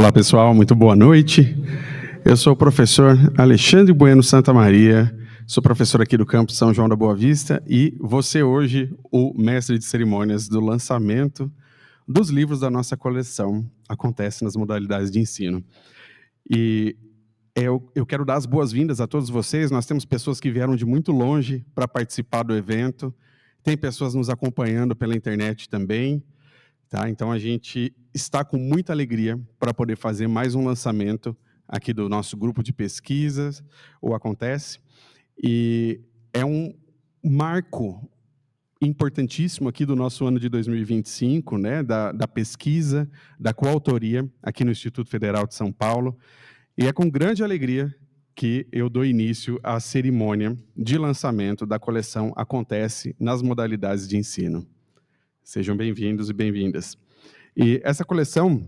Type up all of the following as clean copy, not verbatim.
Olá, pessoal, muito boa noite. Eu sou o professor Alexandre Bueno Santamaria, sou professor aqui do campus São João da Boa Vista e vou ser hoje o mestre de cerimônias do lançamento dos livros da nossa coleção Acontece nas Modalidades de Ensino. E eu quero dar as boas-vindas a todos vocês. Nós temos pessoas que vieram de muito longe para participar do evento, tem pessoas nos acompanhando pela internet também. Tá? Então, a gente está com muita alegria para poder fazer mais um lançamento aqui do nosso grupo de pesquisas, o Acontece, e é um marco importantíssimo aqui do nosso ano de 2025, né, da pesquisa, da coautoria aqui no Instituto Federal de São Paulo, e é com grande alegria que eu dou início à cerimônia de lançamento da coleção Acontece nas Modalidades de Ensino. Sejam bem-vindos e bem-vindas. E essa coleção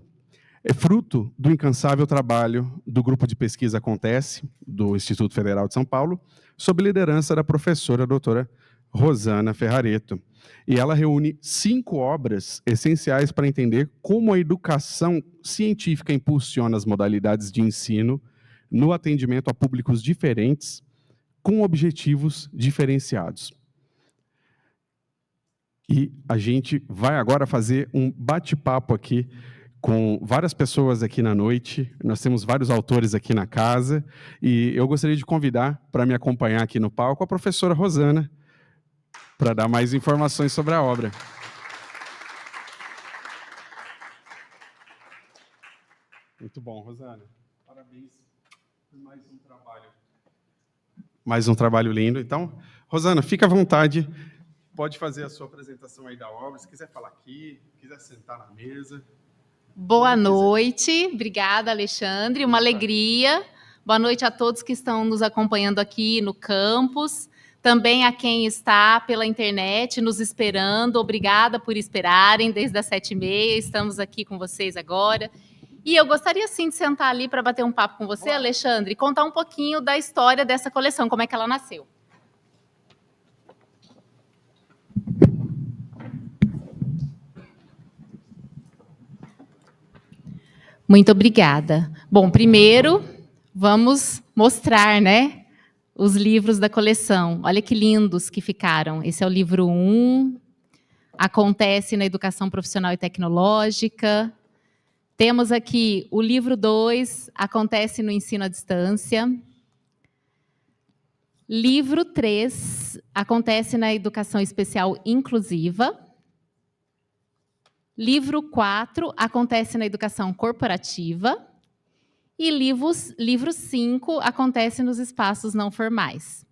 é fruto do incansável trabalho do Grupo de Pesquisa Acontece, do Instituto Federal de São Paulo, sob liderança da professora doutora Rosana Ferrareto. E ela reúne 5 obras essenciais para entender como a educação científica impulsiona as modalidades de ensino no atendimento a públicos diferentes, com objetivos diferenciados. E a gente vai agora fazer um bate-papo aqui com várias pessoas aqui na noite. Nós temos vários autores aqui na casa. E eu gostaria de convidar para me acompanhar aqui no palco a professora Rosana, para dar mais informações sobre a obra. Muito bom, Rosana. Parabéns por mais um trabalho. Mais um trabalho lindo. Então, Rosana, fica à vontade. Pode fazer a sua apresentação aí da obra, se quiser falar aqui, se quiser sentar na mesa. Boa noite, obrigada, Alexandre, uma alegria. Boa noite a todos que estão nos acompanhando aqui no campus, também a quem está pela internet nos esperando, obrigada por esperarem desde as 7h30, estamos aqui com vocês agora. E eu gostaria sim de sentar ali para bater um papo com você, Alexandre, e contar um pouquinho da história dessa coleção, como é que ela nasceu. Muito obrigada. Bom, primeiro, vamos mostrar, né, os livros da coleção. Olha que lindos que ficaram. Esse é o livro 1, Acontece na Educação Profissional e Tecnológica. Temos aqui o livro 2, Acontece no Ensino à Distância. Livro 3, Acontece na Educação Especial Inclusiva. Livro 4, Acontece na Educação Corporativa. E livro 5, Acontece nos Espaços Não Formais.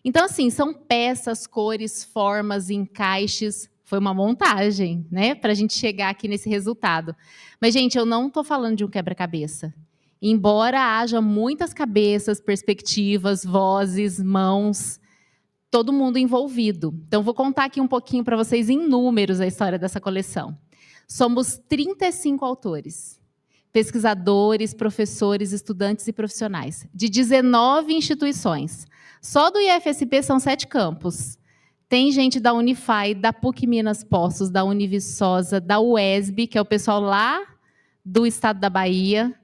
Então, assim, são peças, cores, formas, encaixes. Foi uma montagem, né, para a gente chegar aqui nesse resultado. Mas, gente, eu não estou falando de um quebra-cabeça. Embora haja muitas cabeças, perspectivas, vozes, mãos, todo mundo envolvido. Então, vou contar aqui um pouquinho para vocês em números a história dessa coleção. Somos 35 autores, pesquisadores, professores, estudantes e profissionais, de 19 instituições. Só do IFSP são 7 campos. Tem gente da Unify, da PUC Minas Poços, da Univiçosa, da UESB, que é o pessoal lá do estado da Bahia,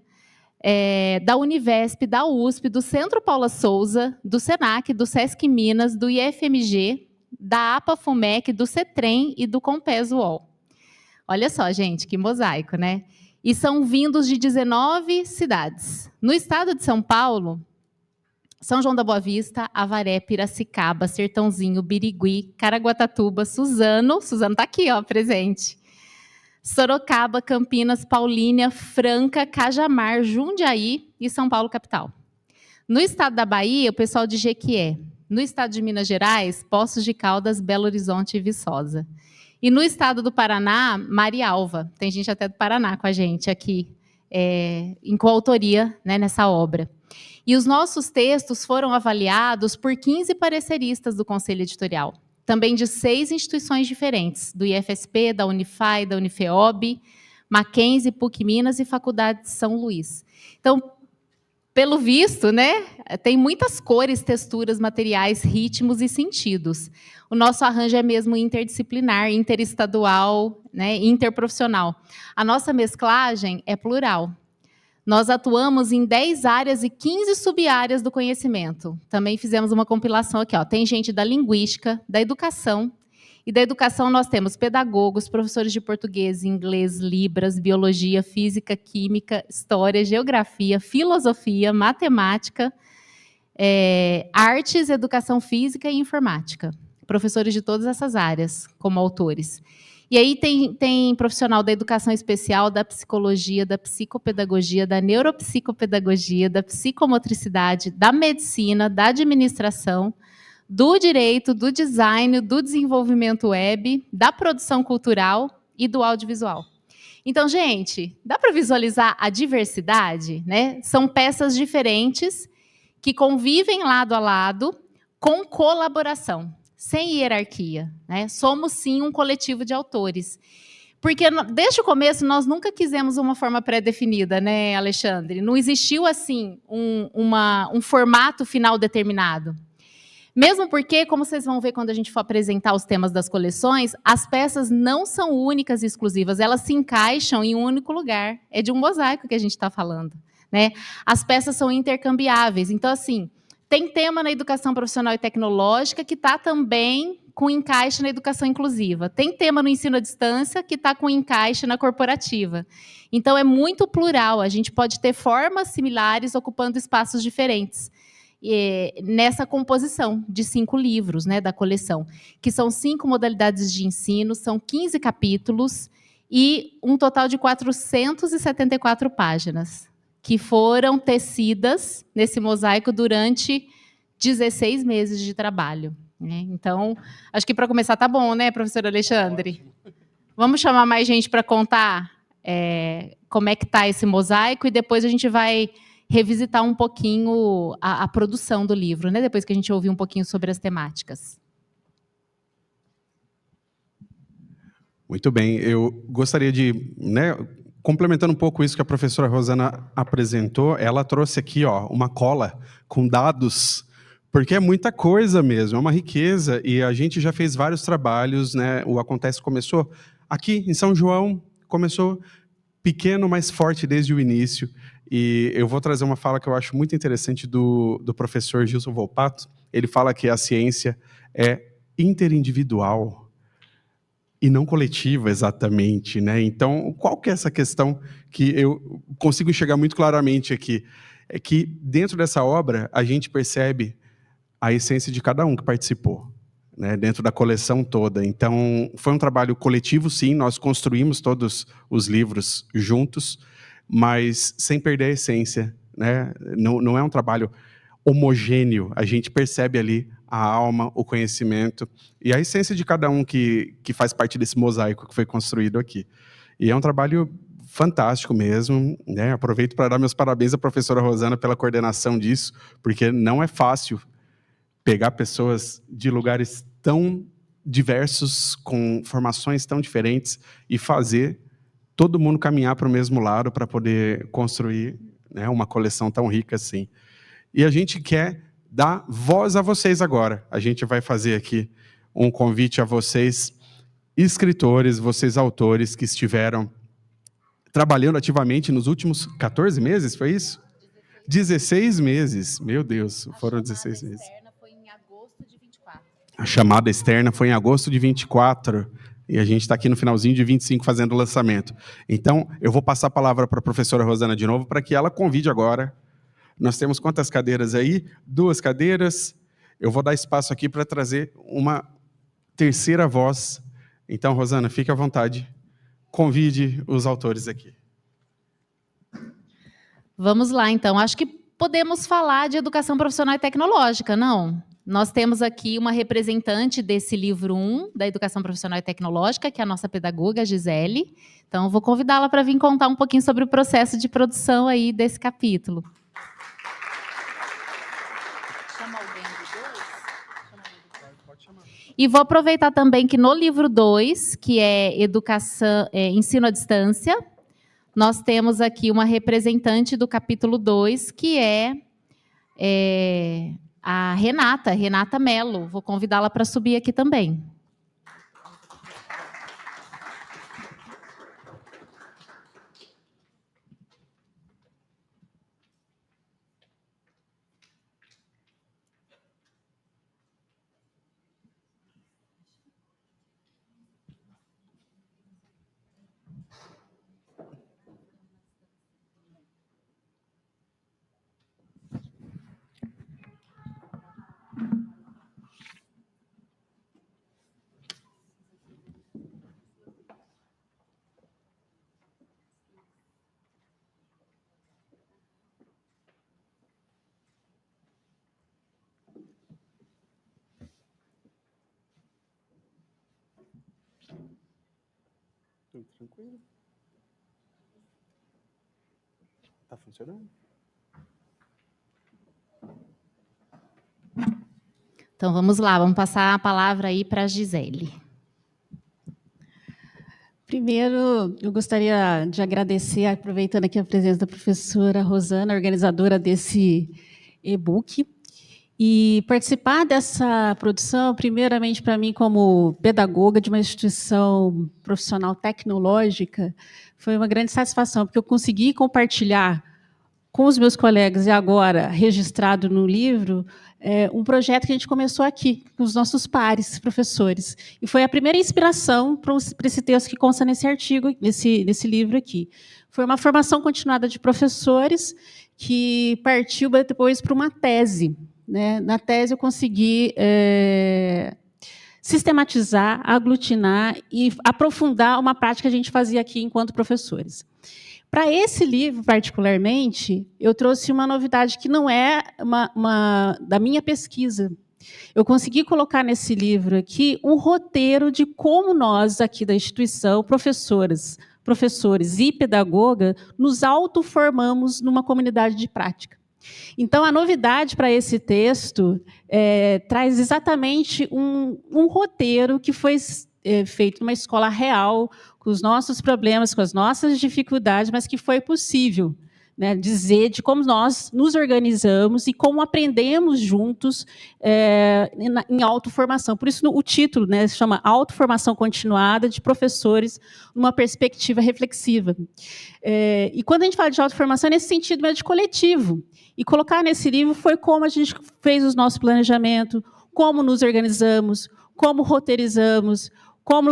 da Univesp, da USP, do Centro Paula Souza, do SENAC, do SESC Minas, do IFMG, da APA-FUMEC, do CETREM e do Compes UOL. Olha só, gente, que mosaico, né? E são vindos de 19 cidades. No estado de São Paulo, São João da Boa Vista, Avaré, Piracicaba, Sertãozinho, Birigui, Caraguatatuba, Suzano está aqui, ó, presente. Sorocaba, Campinas, Paulínia, Franca, Cajamar, Jundiaí e São Paulo, capital. No estado da Bahia, o pessoal de Jequié. No estado de Minas Gerais, Poços de Caldas, Belo Horizonte e Viçosa. E no estado do Paraná, Marialva. Tem gente até do Paraná com a gente aqui, em coautoria, né, nessa obra. E os nossos textos foram avaliados por 15 pareceristas do Conselho Editorial, também de 6 instituições diferentes, do IFSP, da Unify, da Unifeob, Mackenzie, PUC Minas e Faculdade de São Luís. Então, pelo visto, né, tem muitas cores, texturas, materiais, ritmos e sentidos. O nosso arranjo é mesmo interdisciplinar, interestadual, né, interprofissional. A nossa mesclagem é plural. Nós atuamos em 10 áreas e 15 sub-áreas do conhecimento. Também fizemos uma compilação aqui, ó. Tem gente da linguística, da educação. E da educação nós temos pedagogos, professores de português, inglês, libras, biologia, física, química, história, geografia, filosofia, matemática, artes, educação física e informática. Professores de todas essas áreas como autores. E aí tem profissional da educação especial, da psicologia, da psicopedagogia, da neuropsicopedagogia, da psicomotricidade, da medicina, da administração, do direito, do design, do desenvolvimento web, da produção cultural e do audiovisual. Então, gente, dá para visualizar a diversidade, né? São peças diferentes que convivem lado a lado com colaboração, sem hierarquia, né? Somos, sim, um coletivo de autores. Porque, desde o começo, nós nunca quisemos uma forma pré-definida, né, Alexandre? Não existiu, assim, um formato final determinado. Mesmo porque, como vocês vão ver quando a gente for apresentar os temas das coleções, as peças não são únicas e exclusivas, elas se encaixam em um único lugar. É de um mosaico que a gente está falando, né? As peças são intercambiáveis. Então, assim, tem tema na educação profissional e tecnológica que está também com encaixe na educação inclusiva. Tem tema no ensino à distância que está com encaixe na corporativa. Então, é muito plural. A gente pode ter formas similares ocupando espaços diferentes. Nessa composição de 5 livros, né, da coleção, que são 5 modalidades de ensino, são 15 capítulos e um total de 474 páginas, que foram tecidas nesse mosaico durante 16 meses de trabalho, né? Então, acho que para começar tá bom, né, professor Alexandre? Vamos chamar mais gente para contar como é que está esse mosaico e depois a gente vai revisitar um pouquinho a produção do livro, né? Depois que a gente ouvir um pouquinho sobre as temáticas. Muito bem. Eu gostaria de, né, complementando um pouco isso que a professora Rosana apresentou, ela trouxe aqui, ó, uma cola com dados, porque é muita coisa mesmo, é uma riqueza, e a gente já fez vários trabalhos, né? O Acontece começou aqui em São João, começou pequeno, mas forte desde o início. E eu vou trazer uma fala que eu acho muito interessante do professor Gilson Volpato. Ele fala que a ciência é interindividual e não coletiva, exatamente, né? Então, qual que é essa questão que eu consigo enxergar muito claramente aqui? É que dentro dessa obra a gente percebe a essência de cada um que participou, né, dentro da coleção toda. Então, foi um trabalho coletivo, sim, nós construímos todos os livros juntos, mas sem perder a essência, né? Não é um trabalho homogêneo, a gente percebe ali a alma, o conhecimento e a essência de cada um que faz parte desse mosaico que foi construído aqui. E é um trabalho fantástico mesmo, né? Aproveito para dar meus parabéns à professora Rosana pela coordenação disso, porque não é fácil pegar pessoas de lugares tão diversos, com formações tão diferentes, e fazer todo mundo caminhar para o mesmo lado para poder construir, né, uma coleção tão rica assim. E a gente quer dar voz a vocês agora. A gente vai fazer aqui um convite a vocês, escritores, vocês autores que estiveram trabalhando ativamente nos últimos 14 meses, foi isso? 16 meses, meu Deus, foram 16 meses. A chamada externa foi em agosto de 24, e a gente está aqui no finalzinho de 25 fazendo o lançamento. Então, eu vou passar a palavra para a professora Rosana de novo, para que ela convide agora. Nós temos quantas cadeiras aí? 2 cadeiras. Eu vou dar espaço aqui para trazer uma terceira voz. Então, Rosana, fique à vontade. Convide os autores aqui. Vamos lá, então. Acho que podemos falar de educação profissional e tecnológica, não? Nós temos aqui uma representante desse livro 1, da educação profissional e tecnológica, que é a nossa pedagoga, Gisele. Então, eu vou convidá-la para vir contar um pouquinho sobre o processo de produção aí desse capítulo. Chama alguém do 2? Pode chamar. E vou aproveitar também que no livro 2, que é ensino à distância, nós temos aqui uma representante do capítulo 2, que é a Renata Mello. Vou convidá-la para subir aqui também. Tudo tranquilo? Tá funcionando? Então, vamos lá, vamos passar a palavra aí para a Gisele. Primeiro, eu gostaria de agradecer, aproveitando aqui a presença da professora Rosana, organizadora desse e-book, e participar dessa produção, primeiramente para mim como pedagoga de uma instituição profissional tecnológica, foi uma grande satisfação, porque eu consegui compartilhar com os meus colegas, e agora registrado no livro, um projeto que a gente começou aqui, com os nossos pares, professores. E foi a primeira inspiração para esse texto que consta nesse artigo, nesse livro aqui. Foi uma formação continuada de professores que partiu depois para uma tese. Né? Na tese, eu consegui sistematizar, aglutinar e aprofundar uma prática que a gente fazia aqui enquanto professores. Para esse livro, particularmente, eu trouxe uma novidade que não é da minha pesquisa. Eu consegui colocar nesse livro aqui um roteiro de como nós, aqui da instituição, professores e pedagoga, nos autoformamos numa comunidade de prática. Então, a novidade para esse texto traz exatamente um roteiro que foi feito numa escola real, com os nossos problemas, com as nossas dificuldades, mas que foi possível, né, dizer de como nós nos organizamos e como aprendemos juntos em autoformação. Por isso, o título, né, se chama Autoformação Continuada de Professores numa Perspectiva Reflexiva. E quando a gente fala de autoformação, é nesse sentido mesmo de coletivo. E colocar nesse livro foi como a gente fez o nosso planejamento, como nos organizamos, como roteirizamos, como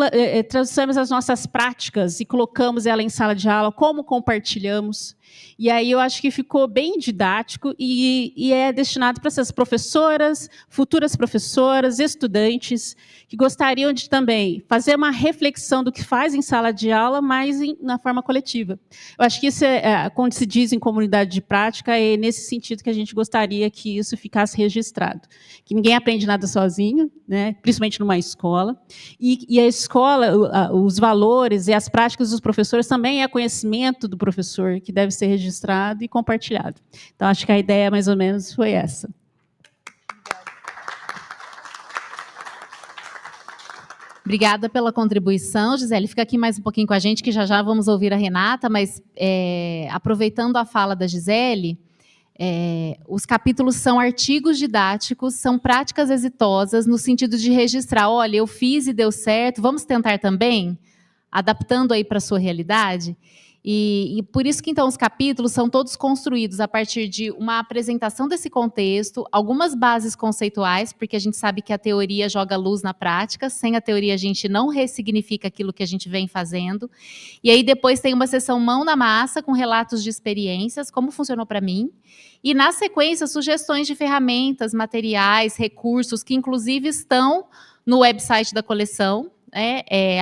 trouxemos as nossas práticas e colocamos ela em sala de aula, como compartilhamos. E aí eu acho que ficou bem didático e é destinado para essas professoras, futuras professoras, estudantes, que gostariam de também fazer uma reflexão do que faz em sala de aula, mas na forma coletiva. Eu acho que isso quando se diz em comunidade de prática, é nesse sentido que a gente gostaria que isso ficasse registrado. Que ninguém aprende nada sozinho, né? Principalmente numa escola. E a escola, os valores e as práticas dos professores também é conhecimento do professor, que deve ser registrado e compartilhado. Então, acho que a ideia, mais ou menos, foi essa. Obrigada pela contribuição, Gisele. Fica aqui mais um pouquinho com a gente, que já vamos ouvir a Renata, mas aproveitando a fala da Gisele, os capítulos são artigos didáticos, são práticas exitosas, no sentido de registrar, olha, eu fiz e deu certo, vamos tentar também? Adaptando aí para a sua realidade. E por isso que, então, os capítulos são todos construídos a partir de uma apresentação desse contexto, algumas bases conceituais, porque a gente sabe que a teoria joga luz na prática, sem a teoria a gente não ressignifica aquilo que a gente vem fazendo. E aí depois tem uma sessão mão na massa, com relatos de experiências, como funcionou para mim, e na sequência, sugestões de ferramentas, materiais, recursos, que inclusive estão no website da coleção.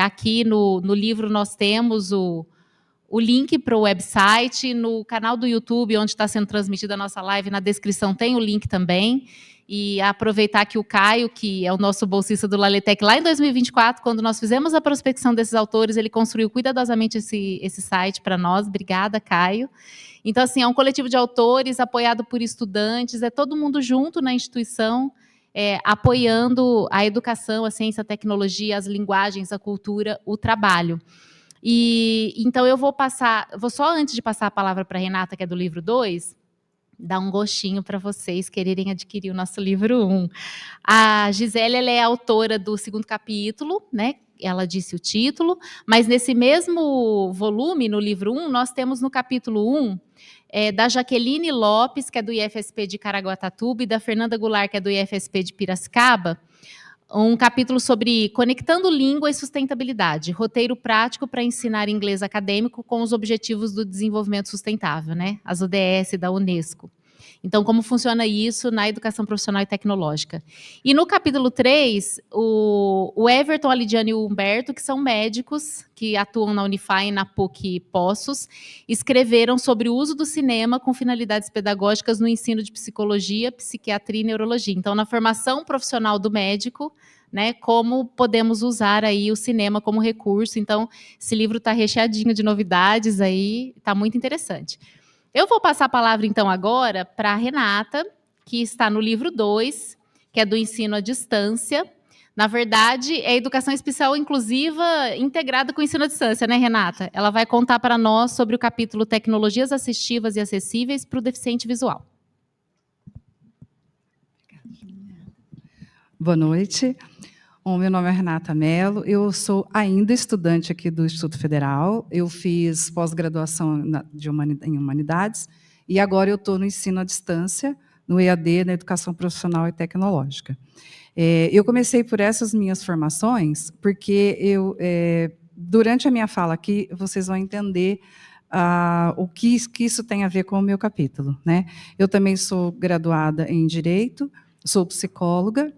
Aqui no livro nós temos o link para o website, no canal do YouTube, onde está sendo transmitida a nossa live, na descrição tem o link também. E aproveitar que o Caio, que é o nosso bolsista do Laletec, lá em 2024, quando nós fizemos a prospecção desses autores, ele construiu cuidadosamente esse site para nós. Obrigada, Caio. Então, assim, é um coletivo de autores apoiado por estudantes, é todo mundo junto na instituição, apoiando a educação, a ciência, a tecnologia, as linguagens, a cultura, o trabalho. E então eu vou só antes de passar a palavra para a Renata, que é do livro 2, dar um gostinho para vocês quererem adquirir o nosso livro 1. A Gisele, ela é autora do 2º capítulo, né? Ela disse o título, mas nesse mesmo volume, no livro 1, nós temos no capítulo 1, da Jaqueline Lopes, que é do IFSP de Caraguatatuba, e da Fernanda Goulart, que é do IFSP de Piracicaba, um capítulo sobre conectando língua e sustentabilidade, roteiro prático para ensinar inglês acadêmico com os objetivos do desenvolvimento sustentável, né? As ODS da Unesco. Então, como funciona isso na educação profissional e tecnológica. E no capítulo 3, o Everton, a Lidiane e o Humberto, que são médicos que atuam na Unify e na PUC Poços, escreveram sobre o uso do cinema com finalidades pedagógicas no ensino de psicologia, psiquiatria e neurologia. Então, na formação profissional do médico, né, como podemos usar aí o cinema como recurso. Então, esse livro está recheadinho de novidades aí, está muito interessante. Eu vou passar a palavra, então, agora para a Renata, que está no livro 2, que é do ensino à distância. Na verdade, é educação especial inclusiva integrada com o ensino à distância, né, Renata? Ela vai contar para nós sobre o capítulo Tecnologias Assistivas e Acessíveis para o Deficiente Visual. Boa noite. Bom, meu nome é Renata Mello, eu sou ainda estudante aqui do Instituto Federal, eu fiz pós-graduação em Humanidades e agora eu estou no ensino à distância, no EAD, na Educação Profissional e Tecnológica. Eu comecei por essas minhas formações porque durante a minha fala aqui, vocês vão entender o que isso tem a ver com o meu capítulo, né? Eu também sou graduada em Direito, sou psicóloga,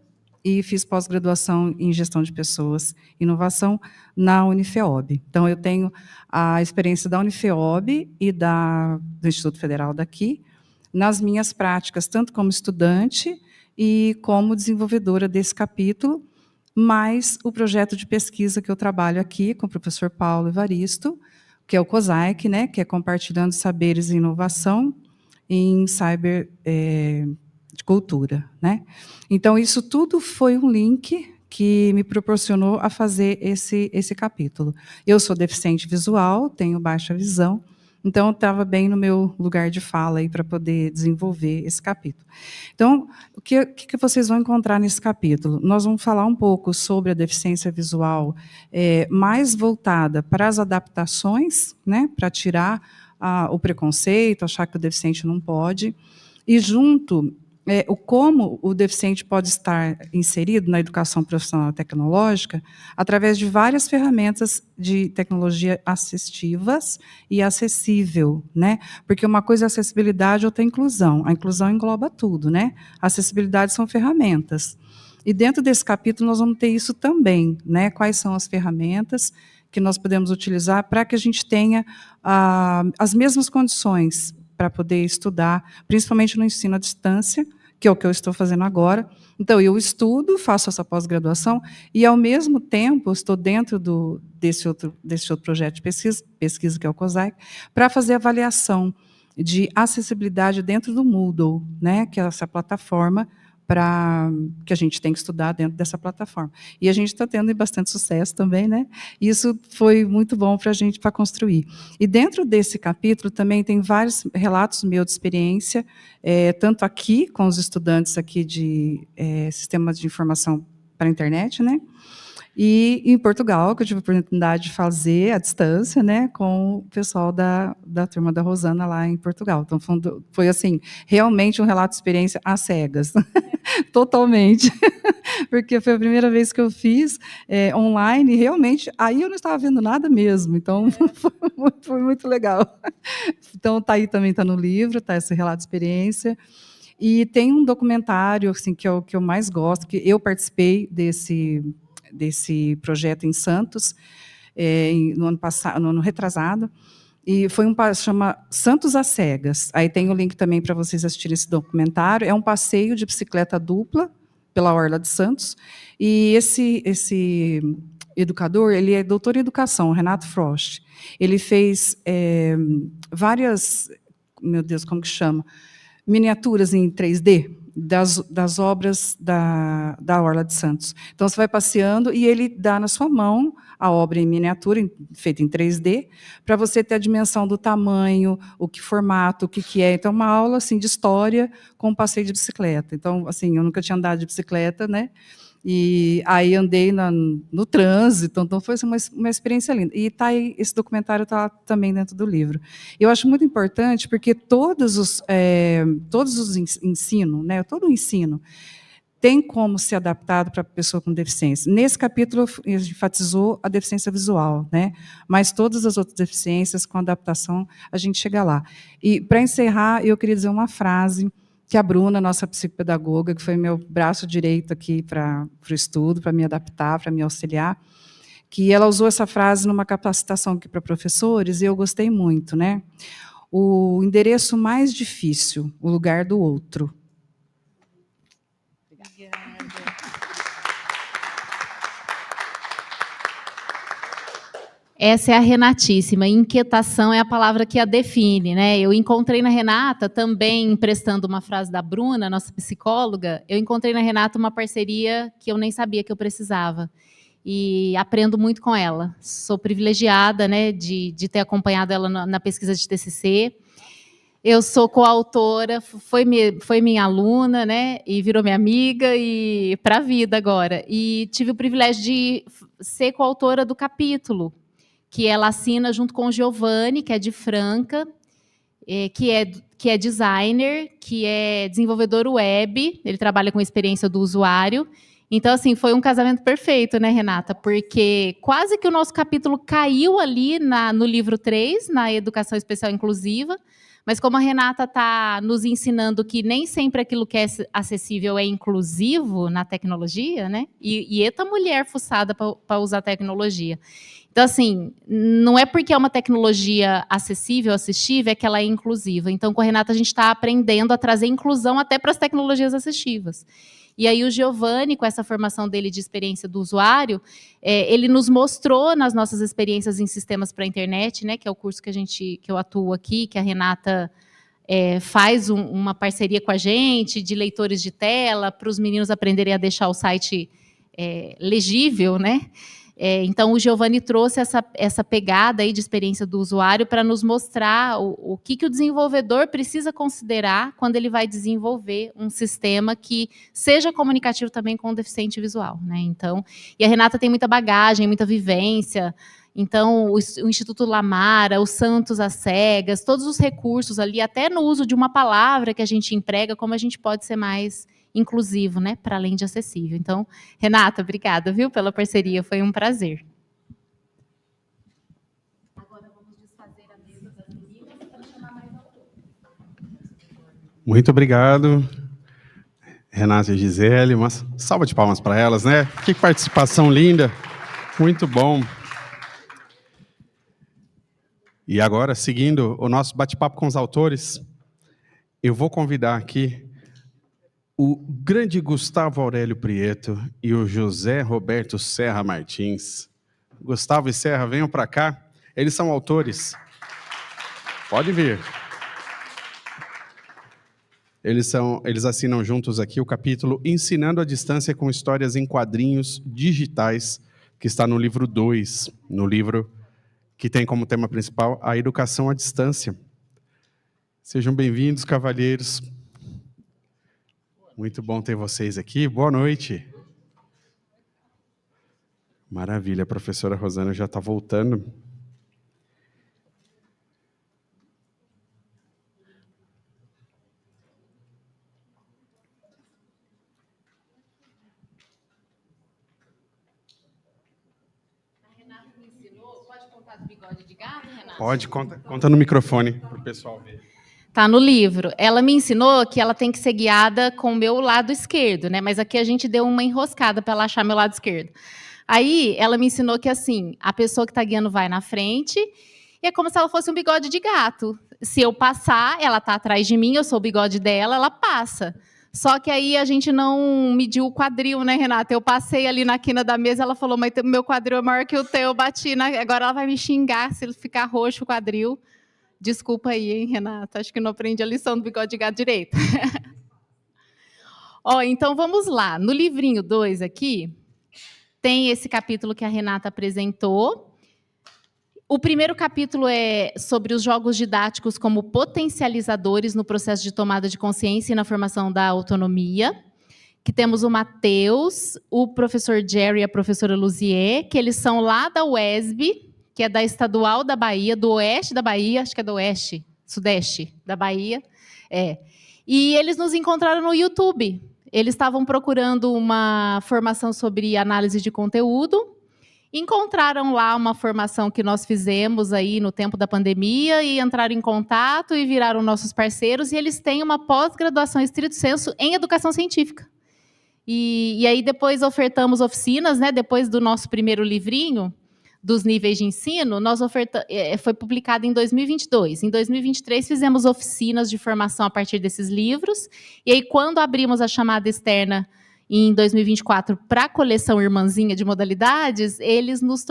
e fiz pós-graduação em Gestão de Pessoas e Inovação na Unifeob. Então, eu tenho a experiência da Unifeob e do Instituto Federal daqui, nas minhas práticas, tanto como estudante e como desenvolvedora desse capítulo, mais o projeto de pesquisa que eu trabalho aqui com o professor Paulo Evaristo, que é o COSAIC, né, que é Compartilhando Saberes e Inovação em Cyber de Cultura, né? Então, isso tudo foi um link que me proporcionou a fazer esse capítulo. Eu sou deficiente visual, tenho baixa visão, então estava bem no meu lugar de fala aí para poder desenvolver esse capítulo. Então, o que vocês vão encontrar nesse capítulo? Nós vamos falar um pouco sobre a deficiência visual mais voltada para as adaptações, né, para tirar o preconceito, achar que o deficiente não pode, e junto como o deficiente pode estar inserido na educação profissional e tecnológica através de várias ferramentas de tecnologia assistivas e acessível, né? Porque uma coisa é acessibilidade, outra é inclusão. A inclusão engloba tudo, né? A acessibilidade são ferramentas. E dentro desse capítulo nós vamos ter isso também, né? Quais são as ferramentas que nós podemos utilizar para que a gente tenha as mesmas condições para poder estudar, principalmente no ensino à distância, que é o que eu estou fazendo agora. Então, eu estudo, faço essa pós-graduação, e, ao mesmo tempo, estou dentro desse outro projeto de pesquisa que é o COSAIC, para fazer avaliação de acessibilidade dentro do Moodle, né, que é essa plataforma que a gente tem que estudar dentro dessa plataforma. E a gente está tendo bastante sucesso também, né? Isso foi muito bom para a gente, para construir. E dentro desse capítulo também tem vários relatos meus de experiência, tanto aqui, com os estudantes aqui de sistemas de informação para a internet, né? E em Portugal, que eu tive a oportunidade de fazer à distância, né, com o pessoal da turma da Rosana lá em Portugal. Então, foi assim, realmente um relato de experiência às cegas, totalmente, porque foi a primeira vez que eu fiz online, e realmente, aí eu não estava vendo nada mesmo, então foi muito legal. Então, tá aí também, está no livro, tá esse relato de experiência. E tem um documentário assim, que é o que eu mais gosto, que eu participei desse projeto em Santos, no ano passado, no ano retrasado, e foi chama Santos às Cegas. Aí tem o link também para vocês assistirem esse documentário. É um passeio de bicicleta dupla pela Orla de Santos, e esse educador, ele é doutor em educação, Renato Frost. Ele fez várias, meu Deus, como que chama? Miniaturas em 3D, das obras da Orla de Santos. Então, você vai passeando e ele dá na sua mão a obra em miniatura, feita em 3D, para você ter a dimensão do tamanho, o que formato, o que é. Então, uma aula assim, de história com um passeio de bicicleta. Então, assim, eu nunca tinha andado de bicicleta, né? E aí andei no trânsito, então foi uma experiência linda. E esse documentário está também dentro do livro. Eu acho muito importante, porque todos os ensino, né, todo o ensino, tem como ser adaptado para a pessoa com deficiência. Nesse capítulo, a gente enfatizou a deficiência visual, né? Mas todas as outras deficiências, com adaptação, a gente chega lá. E, para encerrar, eu queria dizer uma frase que a Bruna, nossa psicopedagoga, que foi meu braço direito aqui para o estudo, para me adaptar, para me auxiliar, que ela usou essa frase numa capacitação aqui para professores, e eu gostei muito, né? O endereço mais difícil, o lugar do outro. Essa é a Renatíssima. Inquietação é a palavra que a define, né? Eu encontrei na Renata, também emprestando uma frase da Bruna, nossa psicóloga, eu encontrei na Renata uma parceria que eu nem sabia que eu precisava. E aprendo muito com ela. Sou privilegiada, né, de ter acompanhado ela na pesquisa de TCC. Eu sou coautora, foi minha aluna, né, e virou minha amiga e para a vida agora. E tive o privilégio de ser coautora do capítulo, que ela assina junto com o Giovanni, que é de Franca, que é designer, que é desenvolvedor web, ele trabalha com experiência do usuário. Então, assim, foi um casamento perfeito, né, Renata? Porque quase que o nosso capítulo caiu ali no livro 3, na Educação Especial Inclusiva, mas como a Renata está nos ensinando que nem sempre aquilo que é acessível é inclusivo na tecnologia, né? E eita mulher fuçada para usar tecnologia. Então, assim, não é porque é uma tecnologia acessível, assistível, é que ela é inclusiva. Então, com a Renata, a gente está aprendendo a trazer inclusão até para as tecnologias assistivas. E aí o Giovanni, com essa formação dele de experiência do usuário, ele nos mostrou nas nossas experiências em sistemas para a internet, né, que é o curso que eu atuo aqui, que a Renata faz uma parceria com a gente, de leitores de tela, para os meninos aprenderem a deixar o site legível, né? Então, o Giovanni trouxe essa pegada aí de experiência do usuário para nos mostrar o que o desenvolvedor precisa considerar quando ele vai desenvolver um sistema que seja comunicativo também com o deficiente visual, né? Então, e a Renata tem muita bagagem, muita vivência. Então, o Instituto Lamara, o Santos às Cegas, todos os recursos ali, até no uso de uma palavra que a gente emprega, como a gente pode ser mais inclusivo, né, para além de acessível. Então, Renata, obrigada, viu, pela parceria, foi um prazer. Agora vamos desfazer a mesa das meninas para chamar mais autores. Muito obrigado, Renata e Gisele. Uma salva de palmas para elas, né? Que participação linda, muito bom. E agora, seguindo o nosso bate-papo com os autores, eu vou convidar aqui o grande Gustavo Aurélio Prieto e o José Roberto Serra Martins. Gustavo e Serra, venham para cá. Eles são autores. Pode vir. Eles assinam juntos aqui o capítulo Ensinando à Distância com Histórias em Quadrinhos Digitais, que está no livro 2, no livro que tem como tema principal a educação à distância. Sejam bem-vindos, cavalheiros. Muito bom ter vocês aqui. Boa noite. Maravilha, a professora Rosana já está voltando. A Renata me ensinou, pode contar do bigode de gato, Renata? Pode, conta no microfone para o pessoal ver. Está no livro. Ela me ensinou que ela tem que ser guiada com o meu lado esquerdo, né? Mas aqui a gente deu uma enroscada para ela achar meu lado esquerdo. Aí ela me ensinou que assim, a pessoa que está guiando vai na frente e é como se ela fosse um bigode de gato. Se eu passar, ela está atrás de mim, eu sou o bigode dela, ela passa. Só que aí a gente não mediu o quadril, né, Renata? Eu passei ali na quina da mesa, ela falou, mas meu quadril é maior que o teu, eu bati. Agora ela vai me xingar se ele ficar roxo o quadril. Desculpa aí, hein, Renata? Acho que não aprendi a lição do bigode de gato direito. Então vamos lá. No livrinho 2 aqui, tem esse capítulo que a Renata apresentou. O primeiro capítulo é sobre os jogos didáticos como potencializadores no processo de tomada de consciência e na formação da autonomia. Que temos o Matheus, o professor Jerry e a professora Luzier, que eles são lá da UESB, que é da Estadual da Bahia, do oeste da Bahia, acho que é do oeste, sudeste da Bahia. E eles nos encontraram no YouTube. eles estavam procurando uma formação sobre análise de conteúdo, encontraram lá uma formação que nós fizemos aí no tempo da pandemia e entraram em contato e viraram nossos parceiros, e eles têm uma pós-graduação estrito sensu em educação científica. E aí depois ofertamos oficinas, né? Depois do nosso primeiro livrinho, dos níveis de ensino, foi publicado em 2022. Em 2023, fizemos oficinas de formação a partir desses livros, e aí quando abrimos a chamada externa em 2024 para a coleção Irmãzinha de Modalidades, eles se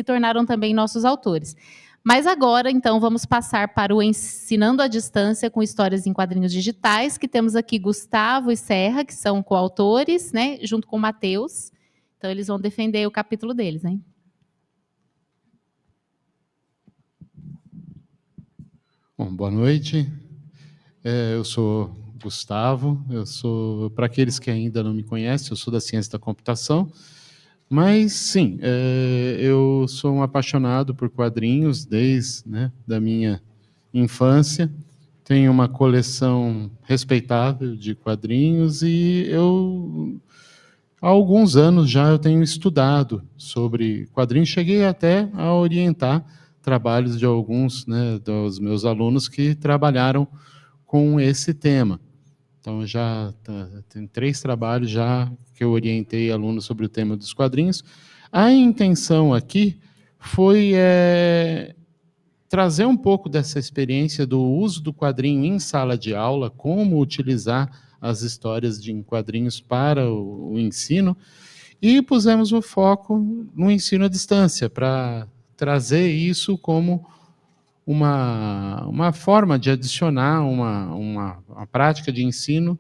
tornaram também nossos autores. Mas agora, então, vamos passar para o Ensinando à Distância com Histórias em Quadrinhos Digitais, que temos aqui Gustavo e Serra, que são coautores, né, junto com o Matheus. Então, eles vão defender o capítulo deles, hein? Bom, boa noite. Eu sou Gustavo. Para aqueles que ainda não me conhecem, eu sou da ciência da computação. Mas, sim, eu sou um apaixonado por quadrinhos desde, né, da minha infância. Tenho uma coleção respeitável de quadrinhos e há alguns anos já eu tenho estudado sobre quadrinhos. Cheguei até a orientar trabalhos de alguns, né, dos meus alunos que trabalharam com esse tema. Então, já tem 3 trabalhos já que eu orientei alunos sobre o tema dos quadrinhos. A intenção aqui foi trazer um pouco dessa experiência do uso do quadrinho em sala de aula, como utilizar as histórias em quadrinhos para o ensino, e pusemos o foco no ensino à distância, para trazer isso como uma forma de adicionar uma prática de ensino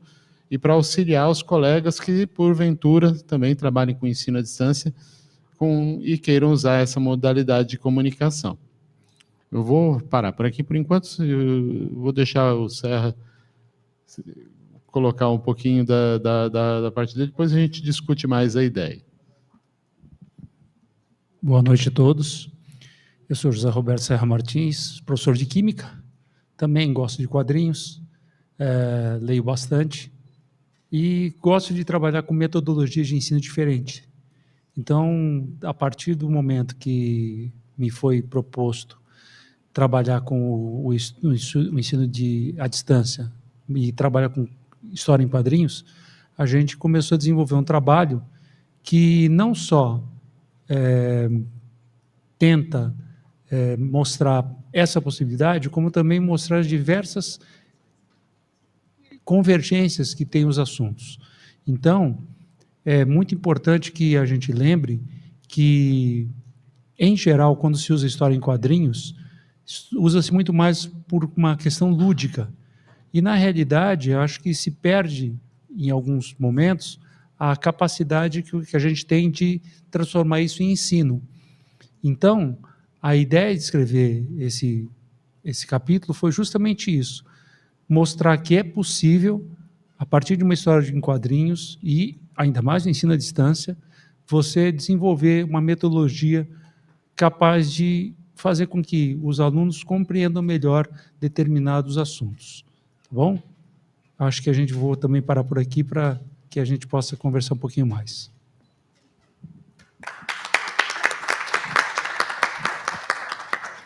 e para auxiliar os colegas que, porventura, também trabalhem com ensino à distância e queiram usar essa modalidade de comunicação. Eu vou parar por aqui por enquanto, eu vou deixar o Serra colocar um pouquinho da parte dele, depois a gente discute mais a ideia. Boa noite a todos. Eu sou José Roberto Serra Martins, professor de Química, também gosto de quadrinhos, leio bastante e gosto de trabalhar com metodologias de ensino diferente. Então, a partir do momento que me foi proposto trabalhar com o ensino à distância e trabalhar com história em quadrinhos, a gente começou a desenvolver um trabalho que não só tenta mostrar essa possibilidade, como também mostrar as diversas convergências que tem os assuntos. Então, é muito importante que a gente lembre que, em geral, quando se usa história em quadrinhos, usa-se muito mais por uma questão lúdica. E, na realidade, eu acho que se perde, em alguns momentos, a capacidade que a gente tem de transformar isso em ensino. Então, a ideia de escrever esse capítulo foi justamente isso, mostrar que é possível, a partir de uma história em quadrinhos, e ainda mais no ensino à distância, você desenvolver uma metodologia capaz de fazer com que os alunos compreendam melhor determinados assuntos. Tá bom? Acho que a gente vai também parar por aqui para que a gente possa conversar um pouquinho mais.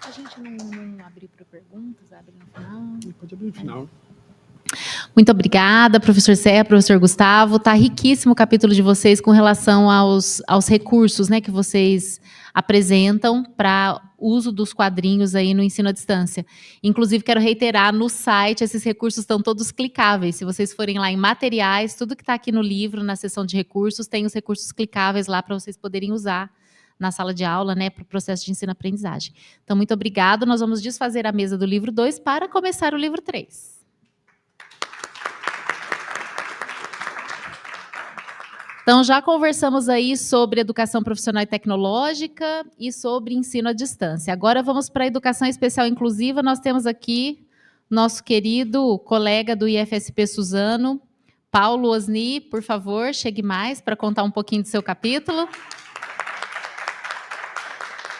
A gente não abriu para perguntas, abre no final. Pode abrir no final. Muito obrigada, professor Serra, professor Gustavo. Está riquíssimo o capítulo de vocês com relação aos recursos, né, que vocês apresentam para uso dos quadrinhos aí no ensino à distância. Inclusive, quero reiterar, no site, esses recursos estão todos clicáveis. Se vocês forem lá em materiais, tudo que está aqui no livro, na seção de recursos, tem os recursos clicáveis lá para vocês poderem usar na sala de aula, né, para o processo de ensino-aprendizagem. Então, muito obrigado. Nós vamos desfazer a mesa do livro 2 para começar o livro 3. Então, já conversamos aí sobre educação profissional e tecnológica e sobre ensino à distância. Agora vamos para a educação especial inclusiva. Nós temos aqui nosso querido colega do IFSP Suzano, Paulo Osni. Por favor, chegue mais para contar um pouquinho do seu capítulo.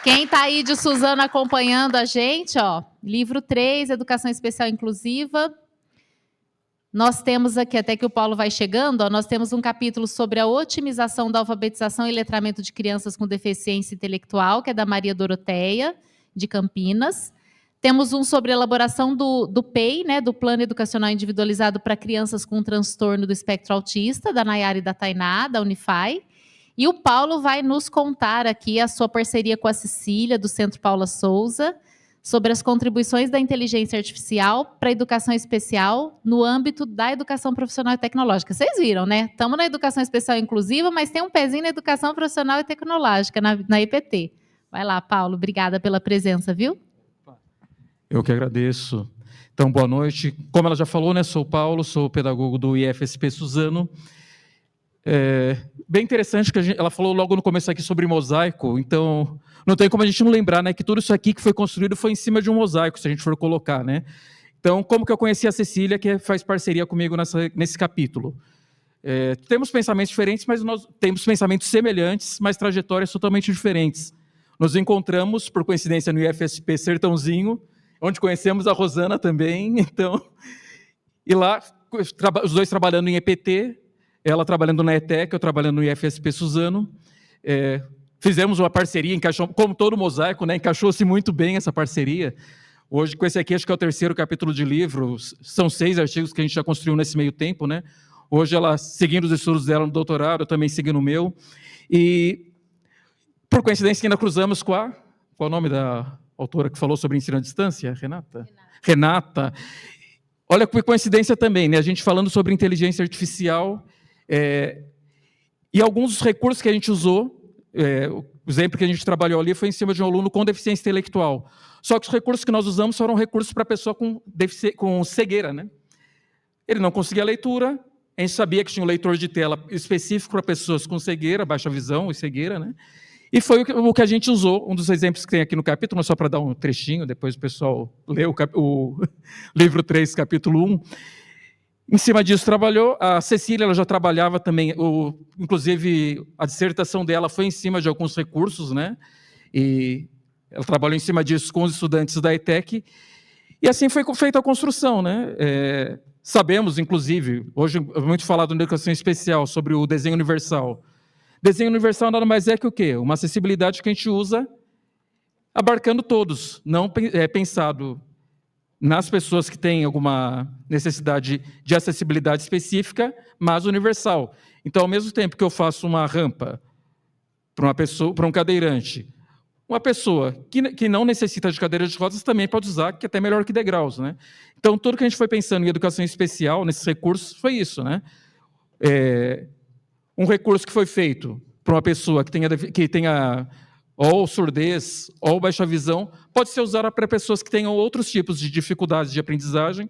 Quem está aí de Suzano acompanhando a gente, ó, livro 3, Educação Especial Inclusiva. Nós temos aqui, até que o Paulo vai chegando, ó, nós temos um capítulo sobre a otimização da alfabetização e letramento de crianças com deficiência intelectual, que é da Maria Doroteia, de Campinas. Temos um sobre a elaboração do PEI, né, do Plano Educacional Individualizado para Crianças com Transtorno do Espectro Autista, da Nayara e da Tainá, da Unify. E o Paulo vai nos contar aqui a sua parceria com a Cecília, do Centro Paula Souza, sobre as contribuições da inteligência artificial para a educação especial no âmbito da educação profissional e tecnológica. Vocês viram, né? Estamos na educação especial inclusiva, mas tem um pezinho na educação profissional e tecnológica, na EPT. Vai lá, Paulo, obrigada pela presença, viu? Eu que agradeço. Então, boa noite. Como ela já falou, né, sou o Paulo, sou pedagogo do IFSP Suzano. Bem interessante que ela falou logo no começo aqui sobre mosaico, então não tem como a gente não lembrar, né, que tudo isso aqui que foi construído foi em cima de um mosaico, se a gente for colocar, né? Então, como que eu conheci a Cecília, que faz parceria comigo nesse capítulo? Temos pensamentos diferentes, mas nós temos pensamentos semelhantes, mas trajetórias totalmente diferentes. Nos encontramos, por coincidência, no IFSP Sertãozinho, onde conhecemos a Rosana também, então, e lá, os dois trabalhando em EPT, ela trabalhando na ETEC, eu trabalhando no IFSP Suzano. Fizemos uma parceria, encaixou, como todo mosaico, né, encaixou-se muito bem essa parceria. Hoje, com esse aqui, acho que é o 3º capítulo de livro, são 6 artigos que a gente já construiu nesse meio tempo, né? Hoje, ela, seguindo os estudos dela no doutorado, eu também segui no meu. E, por coincidência, ainda cruzamos com a... Qual é o nome da autora que falou sobre ensino à distância? Renata. Olha que coincidência também, né? A gente falando sobre inteligência artificial... E alguns dos recursos que a gente usou, o exemplo que a gente trabalhou ali foi em cima de um aluno com deficiência intelectual. Só que os recursos que nós usamos foram recursos para pessoa com cegueira, né? Ele não conseguia leitura, a gente sabia que tinha um leitor de tela específico para pessoas com cegueira, baixa visão e cegueira, né? E foi o que a gente usou, um dos exemplos que tem aqui no capítulo, só para dar um trechinho, depois o pessoal lê o livro 3, capítulo 1. Em cima disso trabalhou, a Cecília ela já trabalhava também, inclusive a dissertação dela foi em cima de alguns recursos, né? E ela trabalhou em cima disso com os estudantes da ETEC, e assim foi feita a construção, né? Sabemos, inclusive, hoje é muito falado na educação especial, sobre o desenho universal. Desenho universal nada mais é que o quê? Uma acessibilidade que a gente usa abarcando todos, não pensado nas pessoas que têm alguma necessidade de acessibilidade específica, mas universal. Então, ao mesmo tempo que eu faço uma rampa para uma pessoa, para um cadeirante, uma pessoa que não necessita de cadeira de rodas também pode usar, que é até melhor que degraus, né? Então, tudo que a gente foi pensando em educação especial, nesses recursos, foi isso, né? Um recurso que foi feito para uma pessoa que tenha ou surdez, ou baixa visão, pode ser usado para pessoas que tenham outros tipos de dificuldades de aprendizagem,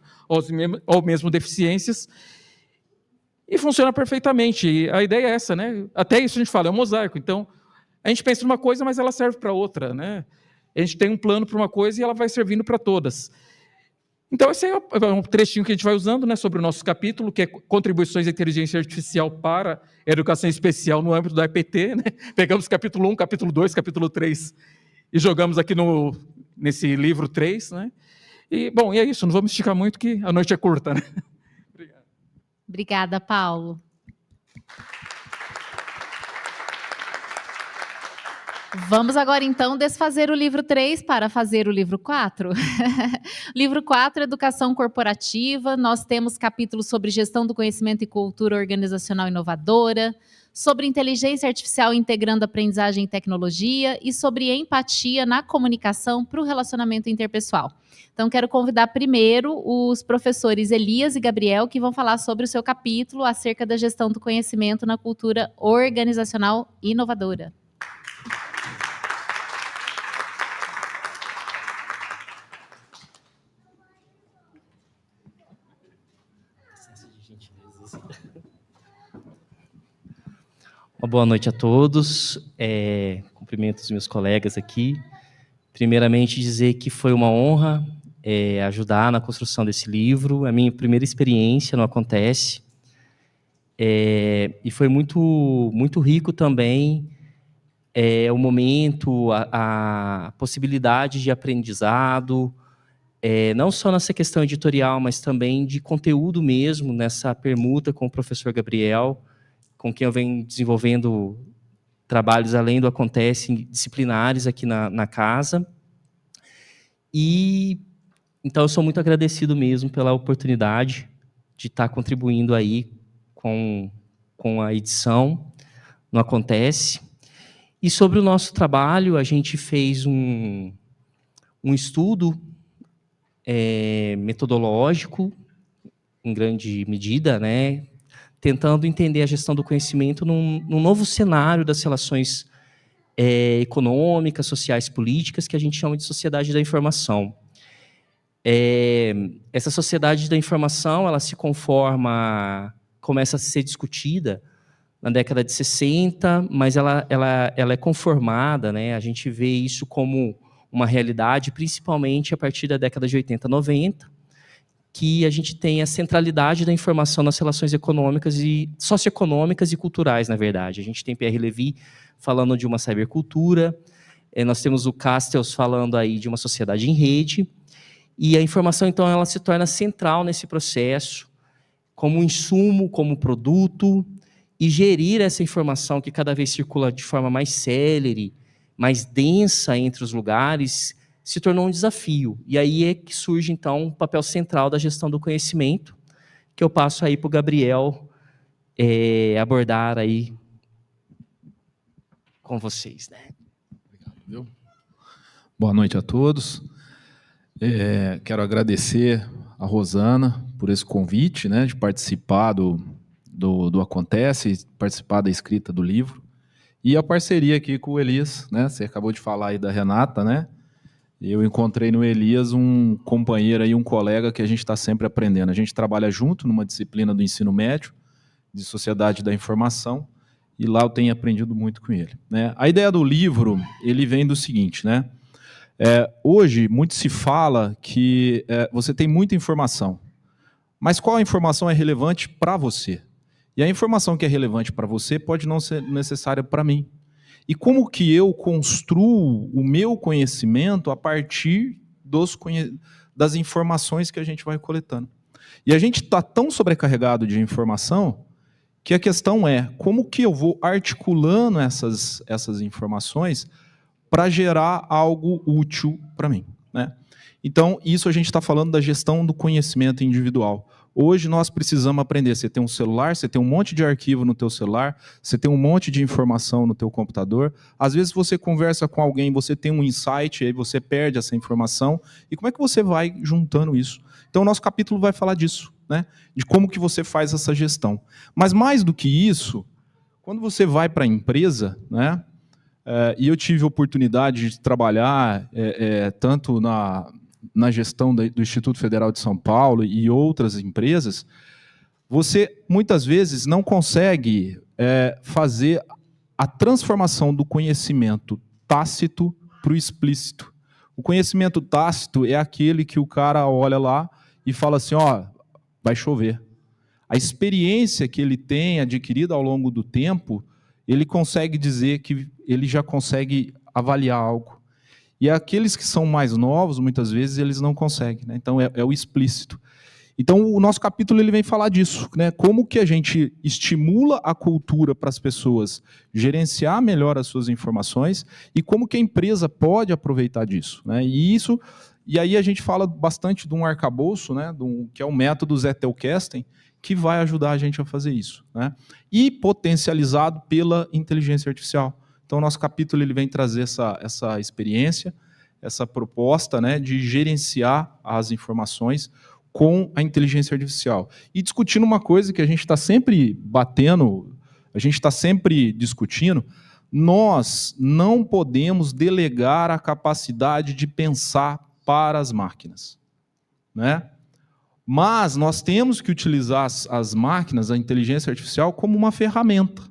ou mesmo deficiências, e funciona perfeitamente. E a ideia é essa, né? Até isso a gente fala, é um mosaico. Então, a gente pensa numa coisa, mas ela serve para outra, né? A gente tem um plano para uma coisa e ela vai servindo para todas. Então, esse é um trechinho que a gente vai usando, né, sobre o nosso capítulo, que é Contribuições da Inteligência Artificial para a Educação Especial no âmbito da EPT. Né? Pegamos capítulo 1, capítulo 2, capítulo 3 e jogamos aqui nesse livro 3. Né? E, bom, e é isso, não vamos esticar muito, que a noite é curta. Né? Obrigado. Obrigada, Paulo. Vamos agora, então, desfazer o livro 3 para fazer o livro 4. Livro 4, Educação Corporativa. Nós temos capítulos sobre gestão do conhecimento e cultura organizacional inovadora, sobre inteligência artificial integrando aprendizagem e tecnologia e sobre empatia na comunicação para o relacionamento interpessoal. Então, quero convidar primeiro os professores Elias e Gabriel, que vão falar sobre o seu capítulo acerca da gestão do conhecimento na cultura organizacional inovadora. Uma boa noite a todos, cumprimento os meus colegas aqui. Primeiramente, dizer que foi uma honra ajudar na construção desse livro, é a minha primeira experiência no Acontece, e foi muito, muito rico também o momento, a possibilidade de aprendizado, não só nessa questão editorial, mas também de conteúdo mesmo, nessa permuta com o professor Gabriel, com quem eu venho desenvolvendo trabalhos além do Acontece, disciplinares aqui na casa. E então eu sou muito agradecido mesmo pela oportunidade de estar contribuindo aí com a edição no Acontece. E sobre o nosso trabalho, a gente fez um estudo metodológico, em grande medida, né, tentando entender a gestão do conhecimento num novo cenário das relações econômicas, sociais, políticas, que a gente chama de sociedade da informação. Essa sociedade da informação, ela se conforma, começa a ser discutida na década de 60, mas ela é conformada, né? A gente vê isso como uma realidade, principalmente a partir da década de 80, 90, que a gente tem a centralidade da informação nas relações econômicas e socioeconômicas e culturais, na verdade. A gente tem Pierre Levy falando de uma cybercultura, nós temos o Castells falando aí de uma sociedade em rede, e a informação, então, ela se torna central nesse processo, como insumo, como produto, e gerir essa informação que cada vez circula de forma mais célere, mais densa entre os lugares, se tornou um desafio. E aí é que surge, então, o papel central da gestão do conhecimento, que eu passo aí para o Gabriel abordar aí com vocês, né? Obrigado. Boa noite a todos. Quero agradecer a Rosana por esse convite, né, de participar do Acontece, participar da escrita do livro, e a parceria aqui com o Elias, né? Você acabou de falar aí da Renata, né? Eu encontrei no Elias um companheiro aí, um colega que a gente está sempre aprendendo. A gente trabalha junto numa disciplina do ensino médio, de Sociedade da Informação, e lá eu tenho aprendido muito com ele, né? A ideia do livro, ele vem do seguinte, né? Hoje, muito se fala que você tem muita informação, mas qual informação é relevante para você? E a informação que é relevante para você pode não ser necessária para mim. E como que eu construo o meu conhecimento a partir das informações que a gente vai coletando? E a gente está tão sobrecarregado de informação que a questão é como que eu vou articulando essas informações para gerar algo útil para mim, né? Então, isso a gente está falando da gestão do conhecimento individual. Hoje nós precisamos aprender. Você tem um celular, você tem um monte de arquivo no teu celular, você tem um monte de informação no teu computador. Às vezes você conversa com alguém, você tem um insight, aí você perde essa informação. E como é que você vai juntando isso? Então o nosso capítulo vai falar disso, né? De como que você faz essa gestão. Mas mais do que isso, quando você vai para a empresa, né? E eu tive a oportunidade de trabalhar tanto na gestão do Instituto Federal de São Paulo e outras empresas, você muitas vezes não consegue fazer a transformação do conhecimento tácito para o explícito. O conhecimento tácito é aquele que o cara olha lá e fala assim, ó, vai chover. A experiência que ele tem adquirida ao longo do tempo, ele consegue dizer que ele já consegue avaliar algo. E aqueles que são mais novos, muitas vezes, eles não conseguem, né? Então, é o explícito. Então, o nosso capítulo ele vem falar disso, né? Como que a gente estimula a cultura para as pessoas gerenciar melhor as suas informações e como que a empresa pode aproveitar disso, né? E aí a gente fala bastante de um arcabouço, né? Que é o método Zettelkasten, que vai ajudar a gente a fazer isso, né? E potencializado pela inteligência artificial. Então, o nosso capítulo ele vem trazer essa experiência, essa proposta, né, de gerenciar as informações com a inteligência artificial. E discutindo uma coisa que a gente está sempre batendo, a gente está sempre discutindo, nós não podemos delegar a capacidade de pensar para as máquinas, né? Mas nós temos que utilizar as máquinas, a inteligência artificial, como uma ferramenta.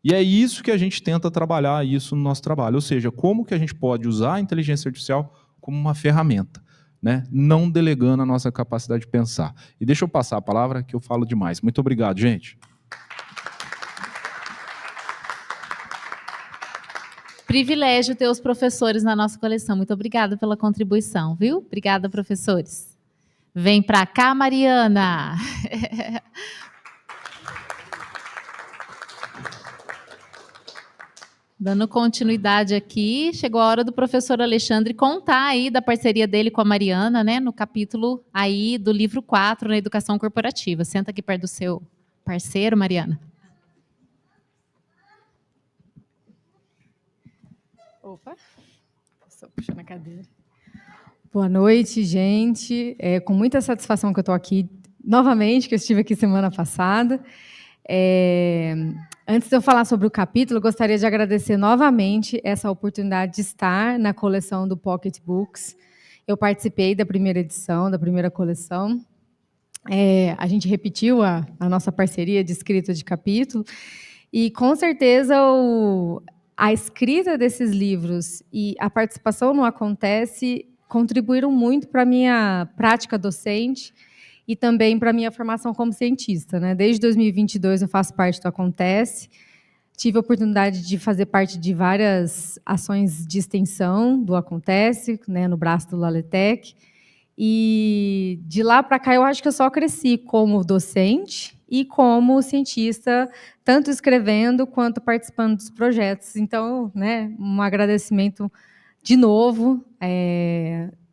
E é isso que a gente tenta trabalhar isso no nosso trabalho. Ou seja, como que a gente pode usar a inteligência artificial como uma ferramenta, né? Não delegando a nossa capacidade de pensar. E deixa eu passar a palavra, que eu falo demais. Muito obrigado, gente. privilégio ter os professores na nossa coleção. Muito obrigada pela contribuição, viu? Obrigada, professores. Vem para cá, Mariana. Dando continuidade aqui, chegou a hora do professor Alexandre contar aí da parceria dele com a Mariana, né, no capítulo aí do livro 4, na educação corporativa. Senta aqui perto do seu parceiro, Mariana. Opa, só puxando a cadeira. Boa noite, gente. É com muita satisfação que eu estou aqui novamente, que eu estive aqui semana passada. Antes de eu falar sobre o capítulo, eu gostaria de agradecer novamente essa oportunidade de estar na coleção do Pocket Books. Eu participei da primeira edição, da primeira coleção. A gente repetiu a nossa parceria de escrita de capítulo, e, com certeza, a escrita desses livros e a participação no Acontece contribuíram muito para a minha prática docente e também para a minha formação como cientista, né? Desde 2022 eu faço parte do Acontece, tive a oportunidade de fazer parte de várias ações de extensão do Acontece, né, no braço do LALETEC, e de lá para cá eu acho que eu só cresci como docente e como cientista, tanto escrevendo quanto participando dos projetos. Então, né, um agradecimento de novo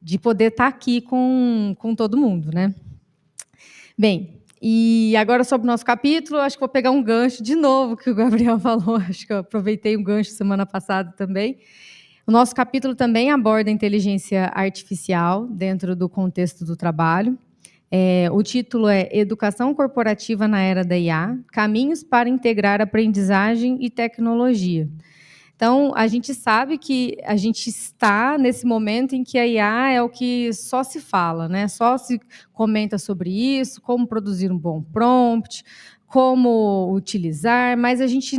de poder estar aqui com todo mundo, né? Bem, e agora sobre o nosso capítulo, acho que vou pegar um gancho de novo que o Gabriel falou, acho que eu aproveitei um gancho semana passada também. O nosso capítulo também aborda a inteligência artificial dentro do contexto do trabalho. O título é Educação Corporativa na Era da IA, Caminhos para Integrar Aprendizagem e Tecnologia. Então, a gente sabe que a gente está nesse momento em que a IA é o que só se fala, né? Só se comenta sobre isso, como produzir um bom prompt, como utilizar, mas a gente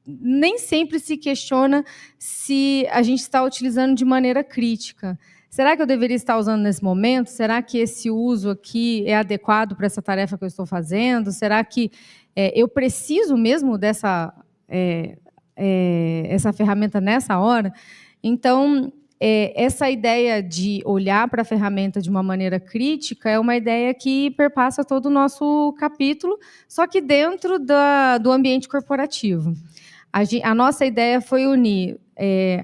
nem sempre se questiona se a gente está utilizando de maneira crítica. Será que eu deveria estar usando nesse momento? Será que esse uso aqui é adequado para essa tarefa que eu estou fazendo? Será que eu preciso mesmo dessa essa ferramenta nessa hora? Então, essa ideia de olhar para a ferramenta de uma maneira crítica é uma ideia que perpassa todo o nosso capítulo, só que dentro do ambiente corporativo. A nossa ideia foi unir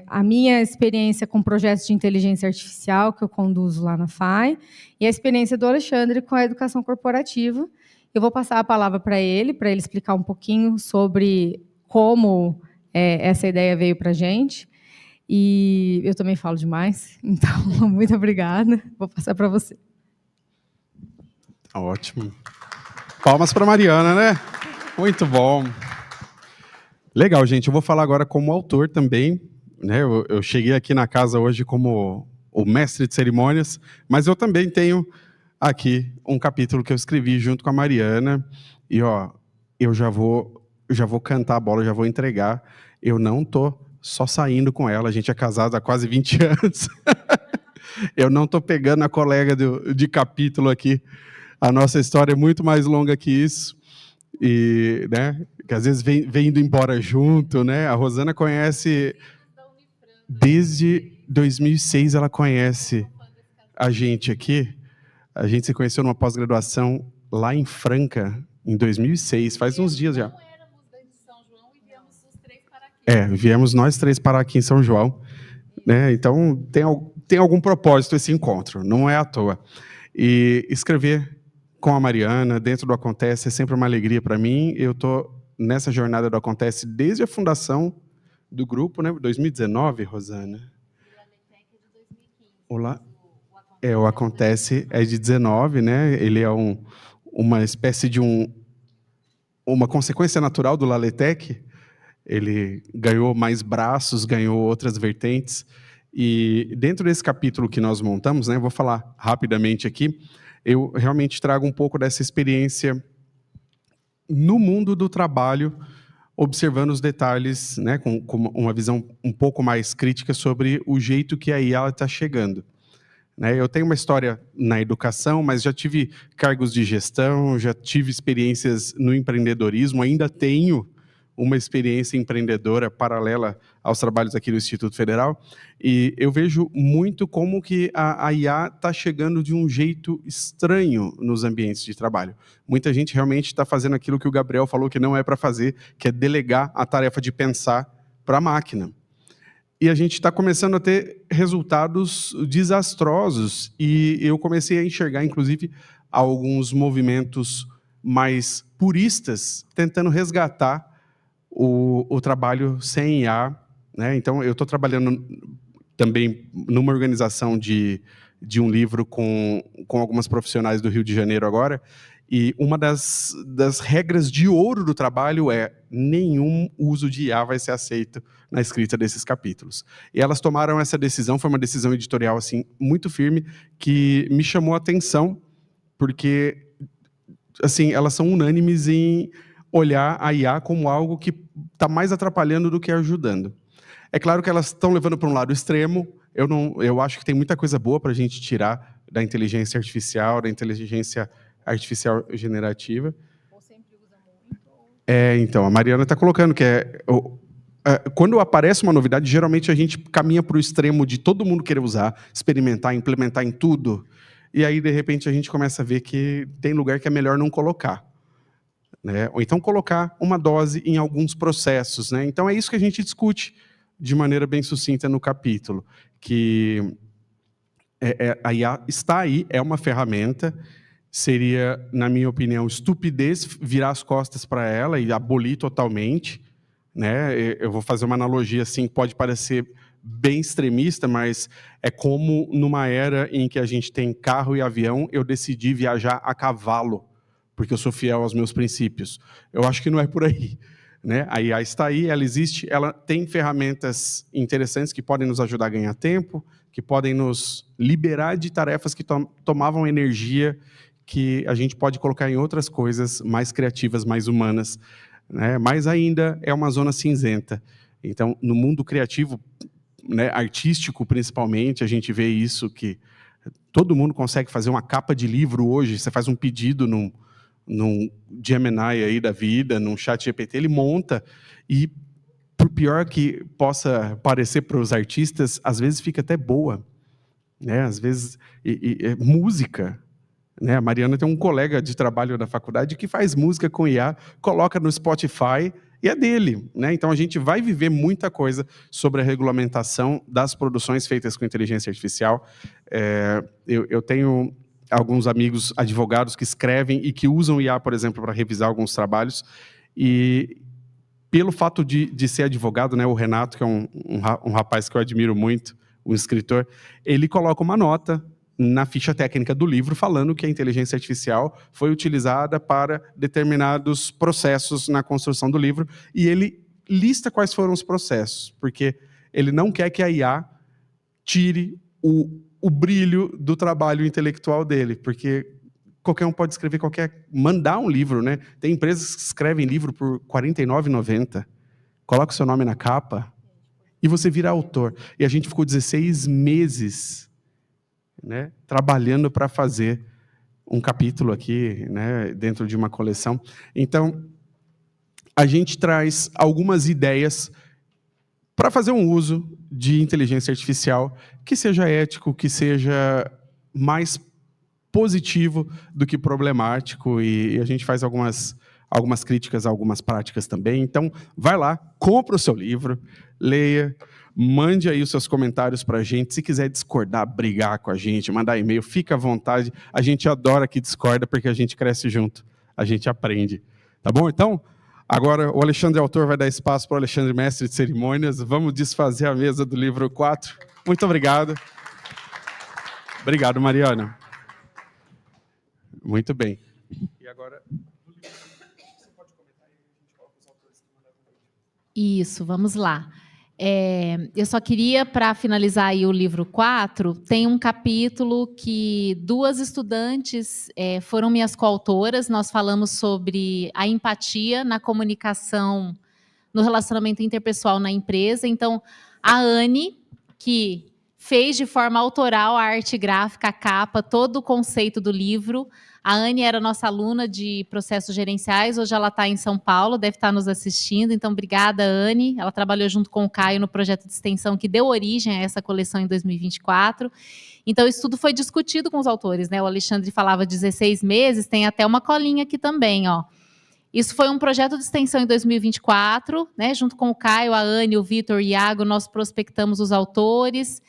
a minha experiência com projetos de inteligência artificial, que eu conduzo lá na FAI, e a experiência do Alexandre com a educação corporativa. Eu vou passar a palavra para ele explicar um pouquinho sobre como essa ideia veio para a gente. E eu também falo demais, então, muito obrigada. Vou passar para você. Ótimo. Palmas para a Mariana, né? Muito bom. Legal, gente. Eu vou falar agora como autor também, né? Eu cheguei aqui na casa hoje como o mestre de cerimônias, mas eu também tenho aqui um capítulo que eu escrevi junto com a Mariana. E, eu já vou cantar a bola, já vou entregar. Eu não tô só saindo com ela, a gente é casado há quase 20 anos. Eu não tô pegando a colega de capítulo aqui. A nossa história é muito mais longa que isso. E, né, que às vezes vem indo embora junto, né? A Rosana conhece desde 2006, ela conhece a gente aqui. A gente se conheceu numa pós-graduação lá em Franca, em 2006, faz uns dias já. Viemos nós três parar aqui em São João, né? Então tem algum propósito esse encontro, não é à toa. E escrever com a Mariana dentro do Acontece é sempre uma alegria para mim. Eu estou nessa jornada do Acontece desde a fundação do grupo, né? 2019, Rosana. Olá. O Acontece é de 19, né? Ele é uma espécie de uma consequência natural do LALETEC. Ele ganhou mais braços, ganhou outras vertentes. E dentro desse capítulo que nós montamos, né, vou falar rapidamente aqui, eu realmente trago um pouco dessa experiência no mundo do trabalho, observando os detalhes, né, com uma visão um pouco mais crítica sobre o jeito que a IA está chegando. Eu tenho uma história na educação, mas já tive cargos de gestão, já tive experiências no empreendedorismo, ainda tenho uma experiência empreendedora paralela aos trabalhos aqui do Instituto Federal, e eu vejo muito como que a IA está chegando de um jeito estranho nos ambientes de trabalho. Muita gente realmente está fazendo aquilo que o Gabriel falou que não é para fazer, que é delegar a tarefa de pensar para a máquina. E a gente está começando a ter resultados desastrosos, e eu comecei a enxergar, inclusive, alguns movimentos mais puristas tentando resgatar o trabalho sem IA, né? Então, eu estou trabalhando também numa organização de um livro com algumas profissionais do Rio de Janeiro agora, e uma das regras de ouro do trabalho é nenhum uso de IA vai ser aceito na escrita desses capítulos. E elas tomaram essa decisão, foi uma decisão editorial assim, muito firme, que me chamou a atenção, porque assim, elas são unânimes em olhar a IA como algo que está mais atrapalhando do que ajudando. É claro que elas estão levando para um lado extremo. Eu acho que tem muita coisa boa para a gente tirar da inteligência artificial, da inteligência artificial generativa. Ou sempre usa muito. Então, a Mariana está colocando que quando aparece uma novidade, geralmente a gente caminha para o extremo de todo mundo querer usar, experimentar, implementar em tudo, e aí, de repente, a gente começa a ver que tem lugar que é melhor não colocar, né? Ou então colocar uma dose em alguns processos, né? Então, é isso que a gente discute de maneira bem sucinta no capítulo, que a IA está aí, é uma ferramenta, seria, na minha opinião, estupidez virar as costas para ela e abolir totalmente, né? Eu vou fazer uma analogia assim, pode parecer bem extremista, mas é como numa era em que a gente tem carro e avião, eu decidi viajar a cavalo, porque eu sou fiel aos meus princípios. Eu acho que não é por aí, né? A IA está aí, ela existe, ela tem ferramentas interessantes que podem nos ajudar a ganhar tempo, que podem nos liberar de tarefas que tomavam energia, que a gente pode colocar em outras coisas mais criativas, mais humanas, né? Mas ainda é uma zona cinzenta. Então, no mundo criativo, né, artístico principalmente, a gente vê isso, que todo mundo consegue fazer uma capa de livro hoje. Você faz um pedido num Gemini aí da vida, num chat GPT, ele monta, e por pior que possa parecer para os artistas, às vezes fica até boa, né? Às vezes, música, né? A Mariana tem um colega de trabalho da faculdade que faz música com IA, coloca no Spotify e é dele, né? Então a gente vai viver muita coisa sobre a regulamentação das produções feitas com inteligência artificial. Eu tenho alguns amigos advogados que escrevem e que usam IA, por exemplo, para revisar alguns trabalhos, e pelo fato de ser advogado, né, o Renato, que é um rapaz que eu admiro muito, um escritor, ele coloca uma nota na ficha técnica do livro falando que a inteligência artificial foi utilizada para determinados processos na construção do livro, e ele lista quais foram os processos, porque ele não quer que a IA tire o brilho do trabalho intelectual dele, porque qualquer um pode escrever mandar um livro, né? Tem empresas que escrevem livro por R$ 49,90, coloca o seu nome na capa e você vira autor. E a gente ficou 16 meses, né, trabalhando para fazer um capítulo aqui, né, dentro de uma coleção. Então, a gente traz algumas ideias para fazer um uso de inteligência artificial que seja ético, que seja mais positivo do que problemático, e a gente faz algumas críticas a algumas práticas também. Então, vai lá, compra o seu livro, leia, mande aí os seus comentários para a gente. Se quiser discordar, brigar com a gente, mandar e-mail, fica à vontade. A gente adora que discorda, porque a gente cresce junto, a gente aprende. Tá bom? Então, agora o Alexandre Autor vai dar espaço para o Alexandre Mestre de Cerimônias. Vamos desfazer a mesa do livro 4. Muito obrigado. Obrigado, Mariana. Muito bem. E agora... Isso, vamos lá. Eu só queria, para finalizar aí o livro 4, tem um capítulo que 2 estudantes foram minhas coautoras. Nós falamos sobre a empatia na comunicação, no relacionamento interpessoal na empresa. Então, a Anne, que fez de forma autoral a arte gráfica, a capa, todo o conceito do livro. A Anne era nossa aluna de processos gerenciais, hoje ela está em São Paulo, deve estar nos assistindo, então obrigada, Anne. Ela trabalhou junto com o Caio no projeto de extensão que deu origem a essa coleção em 2024. Então isso tudo foi discutido com os autores, né? O Alexandre falava 16 meses, tem até uma colinha aqui também, ó. Isso foi um projeto de extensão em 2024, né? Junto com o Caio, a Anne, o Vitor, o Iago, nós prospectamos os autores.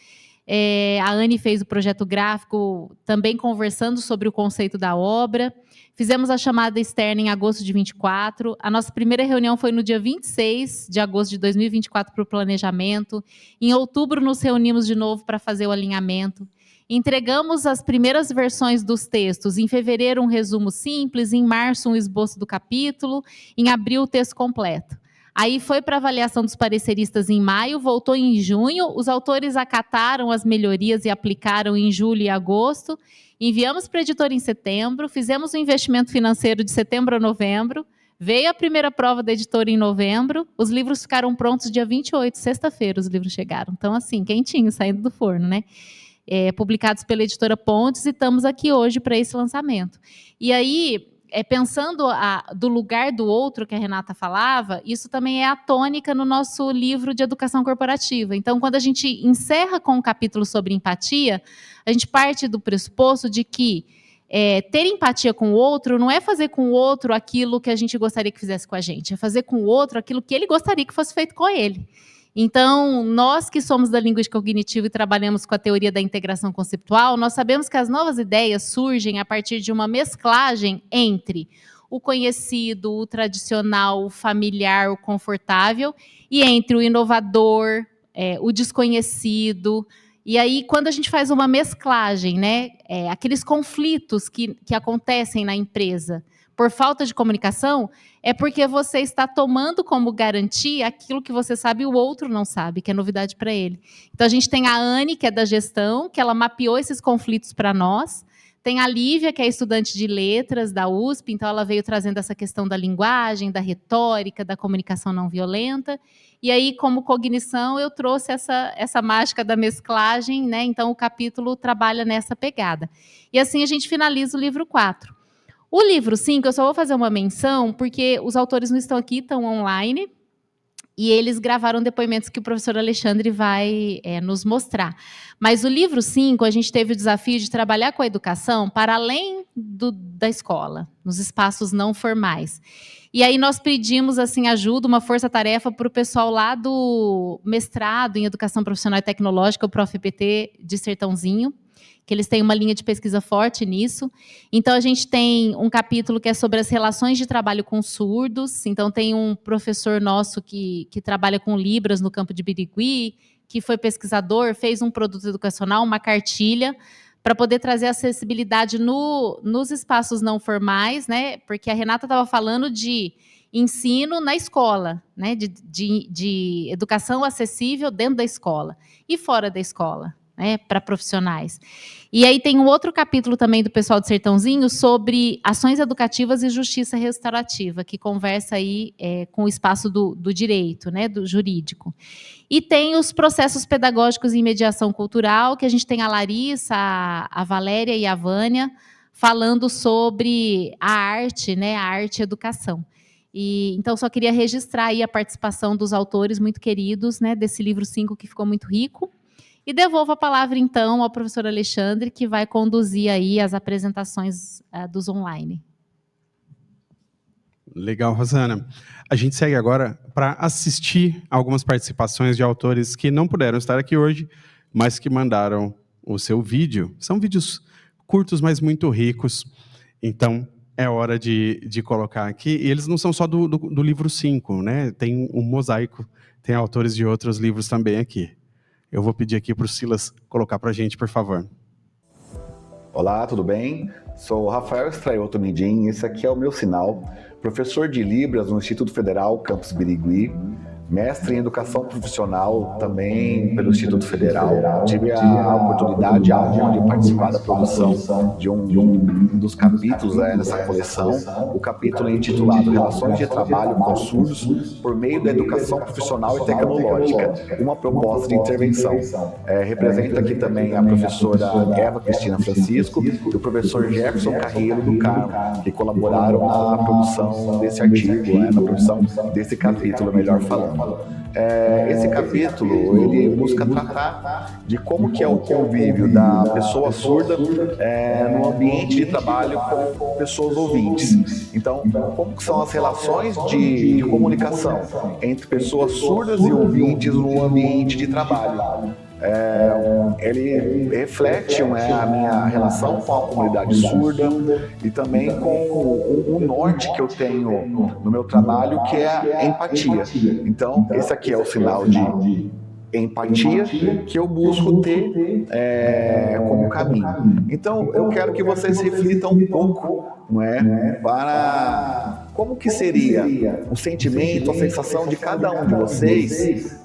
A Anne fez o projeto gráfico também conversando sobre o conceito da obra. Fizemos a chamada externa em agosto de 24. A nossa primeira reunião foi no dia 26 de agosto de 2024 para o planejamento. Em outubro nos reunimos de novo para fazer o alinhamento. Entregamos as primeiras versões dos textos. Em fevereiro, um resumo simples. Em março, um esboço do capítulo. Em abril, o texto completo. Aí foi para avaliação dos pareceristas em maio, voltou em junho. Os autores acataram as melhorias e aplicaram em julho e agosto. Enviamos para a editora em setembro. Fizemos um investimento financeiro de setembro a novembro. Veio a primeira prova da editora em novembro. Os livros ficaram prontos dia 28, sexta-feira os livros chegaram. Então, assim, quentinho, saindo do forno, né? Publicados pela editora Pontes, e estamos aqui hoje para esse lançamento. E aí, pensando do lugar do outro que a Renata falava, isso também é a tônica no nosso livro de educação corporativa. Então, quando a gente encerra com um capítulo sobre empatia, a gente parte do pressuposto de que ter empatia com o outro não é fazer com o outro aquilo que a gente gostaria que fizesse com a gente, é fazer com o outro aquilo que ele gostaria que fosse feito com ele. Então, nós que somos da linguística cognitiva e trabalhamos com a teoria da integração conceitual, nós sabemos que as novas ideias surgem a partir de uma mesclagem entre o conhecido, o tradicional, o familiar, o confortável, e entre o inovador, o desconhecido. E aí, quando a gente faz uma mesclagem, né, aqueles conflitos que acontecem na empresa por falta de comunicação, é porque você está tomando como garantia aquilo que você sabe e o outro não sabe, que é novidade para ele. Então, a gente tem a Anne, que é da gestão, que ela mapeou esses conflitos para nós. Tem a Lívia, que é estudante de letras da USP, então ela veio trazendo essa questão da linguagem, da retórica, da comunicação não violenta. E aí, como cognição, eu trouxe essa mágica da mesclagem, né? Então, o capítulo trabalha nessa pegada. E assim a gente finaliza o livro 4. O livro 5, eu só vou fazer uma menção, porque os autores não estão aqui, estão online, e eles gravaram depoimentos que o professor Alexandre vai nos mostrar. Mas o livro 5, a gente teve o desafio de trabalhar com a educação para além da escola, nos espaços não formais. E aí nós pedimos assim, ajuda, uma força-tarefa para o pessoal lá do mestrado em Educação Profissional e Tecnológica, o ProfPT de Sertãozinho, que eles têm uma linha de pesquisa forte nisso. Então, a gente tem um capítulo que é sobre as relações de trabalho com surdos. Então, tem um professor nosso que trabalha com Libras no campo de Birigui, que foi pesquisador, fez um produto educacional, uma cartilha, para poder trazer acessibilidade nos espaços não formais, né? Porque a Renata estava falando de ensino na escola, né? De educação acessível dentro da escola e fora da escola, né, para profissionais. E aí tem um outro capítulo também do pessoal do Sertãozinho sobre ações educativas e justiça restaurativa, que conversa aí com o espaço do direito, né, do jurídico. E tem os processos pedagógicos em mediação cultural, que a gente tem a Larissa, a Valéria e a Vânia falando sobre a arte, né, a arte e educação. E, então, só queria registrar aí a participação dos autores muito queridos, né, desse livro 5, que ficou muito rico. E devolvo a palavra, então, ao professor Alexandre, que vai conduzir aí as apresentações dos online. Legal, Rosana. A gente segue agora para assistir algumas participações de autores que não puderam estar aqui hoje, mas que mandaram o seu vídeo. São vídeos curtos, mas muito ricos. Então, é hora de colocar aqui. E eles não são só do livro 5, né? Tem um mosaico, tem autores de outros livros também aqui. Eu vou pedir aqui para o Silas colocar para a gente, por favor. Olá, tudo bem? Sou o Rafael Estraioto Midim, esse aqui é o meu sinal, professor de Libras no Instituto Federal, Campus Birigui. mestre em Educação Profissional também pelo Instituto Federal. Tive a oportunidade, a honra de participar da produção de um dos capítulos nessa coleção, o capítulo intitulado Relações de Trabalho com Surdos por meio da Educação Profissional e Tecnológica, uma proposta de intervenção. Representa aqui também a professora Eva Cristina Francisco e o professor Jefferson Carreiro do Carmo, que colaboraram na produção desse artigo, na produção desse capítulo, melhor falando. Esse capítulo, ele busca tratar de como que é o convívio da pessoa surda no ambiente de trabalho com pessoas ouvintes. Então, como que são as relações de comunicação entre pessoas surdas e ouvintes no ambiente de trabalho. Ele reflete a minha relação com a comunidade surda e também com o norte que eu tenho no meu trabalho, que é a empatia. Então, esse aqui é o sinal de empatia que eu busco ter como caminho. Então, eu quero que vocês reflitam um pouco, para como que seria o sentimento, a sensação de cada um de vocês,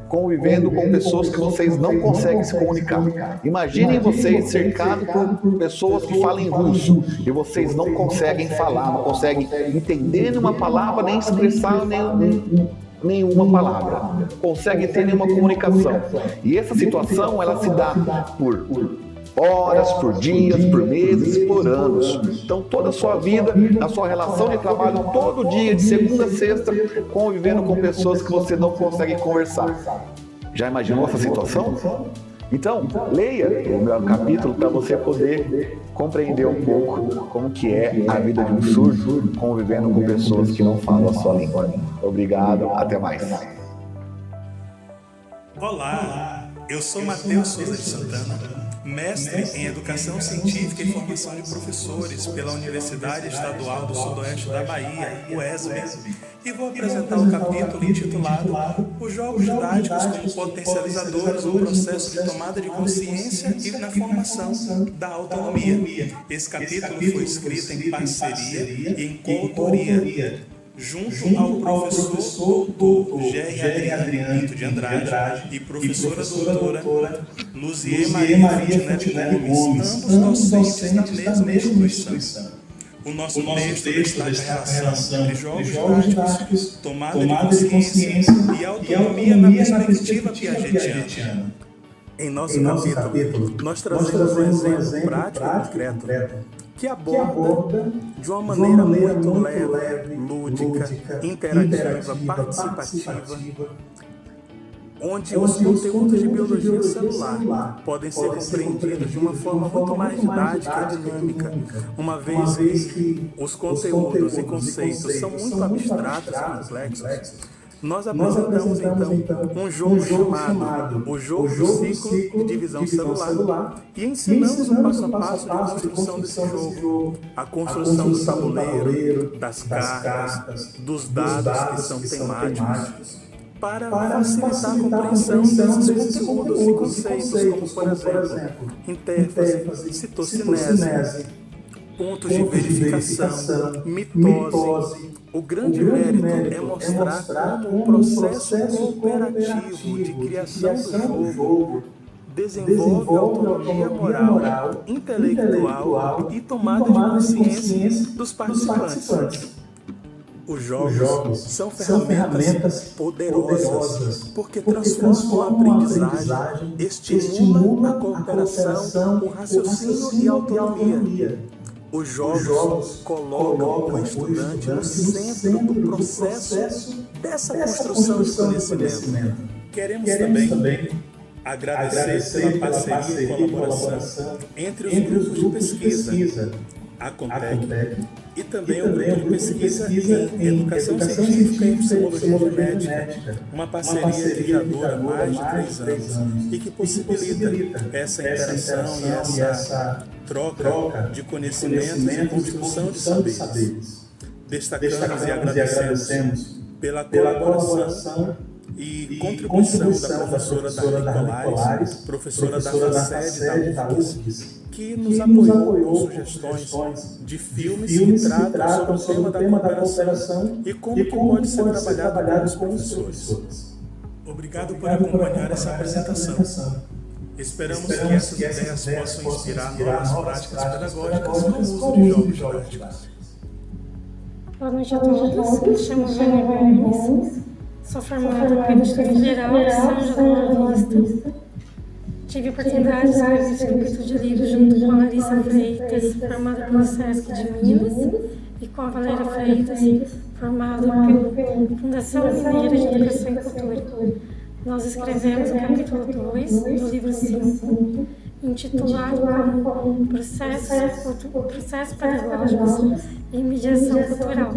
convivendo com pessoas que vocês não conseguem se comunicar. Imaginem vocês cercados por pessoas que falam russo e vocês não conseguem falar, não conseguem entender nenhuma palavra, nem expressar nenhuma palavra, conseguem ter nenhuma comunicação. E essa situação, ela se dá por horas, por dias, por meses, por anos. Então, toda a sua vida, a sua relação de trabalho, todo dia, de segunda a sexta, convivendo com pessoas que você não consegue conversar. Já imaginou essa situação? Então, leia o meu capítulo para você poder compreender um pouco como que é a vida de um surdo convivendo com pessoas que não falam a sua língua. Obrigado, até mais. Olá, eu sou Matheus Souza de Santana, mestre em Educação Científica e Formação de Professores pela Universidade Estadual do Sudoeste da Bahia, UESB, e vou apresentar um capítulo intitulado Os Jogos Didáticos como Potencializadores no Processo de Tomada de Consciência e na Formação da Autonomia. Esse capítulo foi escrito em parceria e em coautoria junto ao professor doutor Gerry Adriano Pinto de Andrade e professora doutora Luzier Maria Fitnet Gomes, ambos docentes da mesma instituição. O nosso texto destaca a relação entre jogos didáticos, tomada de consciência e autonomia na perspectiva piagetiana. Em nosso capítulo, nós trazemos um exemplo prático e concreto que aborda de uma maneira muito leve, lúdica, interativa, participativa, onde os conteúdos de biologia celular podem ser compreendidos de uma forma muito mais didática e dinâmica, uma vez que os conteúdos e conceitos são muito abstratos e complexos. Nós apresentamos, então, um jogo chamado o jogo do ciclo de divisão celular e ensinamos o passo a passo de construção desse jogo, a construção do tabuleiro, das cartas, dos dados que são temáticos, para facilitar a compreensão desses conteúdos e conceitos, como, por exemplo, interface, citocinese, pontos de verificação, mitose. O grande mérito é mostrar como o processo cooperativo de criação do jogo desenvolve autonomia moral, intelectual e tomada de consciência dos participantes. Os jogos são ferramentas poderosas porque transformam a aprendizagem, estimulam a cooperação, o raciocínio e a autonomia. Os jogos colocam o estudante no centro do processo dessa construção de conhecimento. Queremos também agradecer pela parceria e colaboração entre os grupos de pesquisa, a Contec, e também o grupo de pesquisa em Educação Científica e Psicologia Genética, uma parceria que já dura mais de 3 anos e que possibilita essa interação e essa troca de conhecimentos e construção de saberes. Destacamos e agradecemos pela colaboração e contribuição da professora Darlene Colares, professora da FACED da UFRGS, que nos apoiou com sugestões de filmes que tratam sobre o tema da cooperação e como que pode ser trabalhado pelos professores. Obrigado por acompanhar essa apresentação. Esperamos que essas ideias possam inspirar novas práticas pedagógicas com o uso de jogos didáticos. Boa noite a todos, me chamo Vânia Gomes, sou formada pelo Instituto Federal de São João da Boa Vista. Tive a oportunidade de escrever esse capítulo de livro junto com a Larissa Freitas, formada pelo SESC de Minas, e com a Valéria Freitas, formada pela Fundação Mineira de Educação e Cultura. Nós escrevemos o capítulo 2 do livro 5, intitulado como Processos Pedagógicos e Mediação Cultural.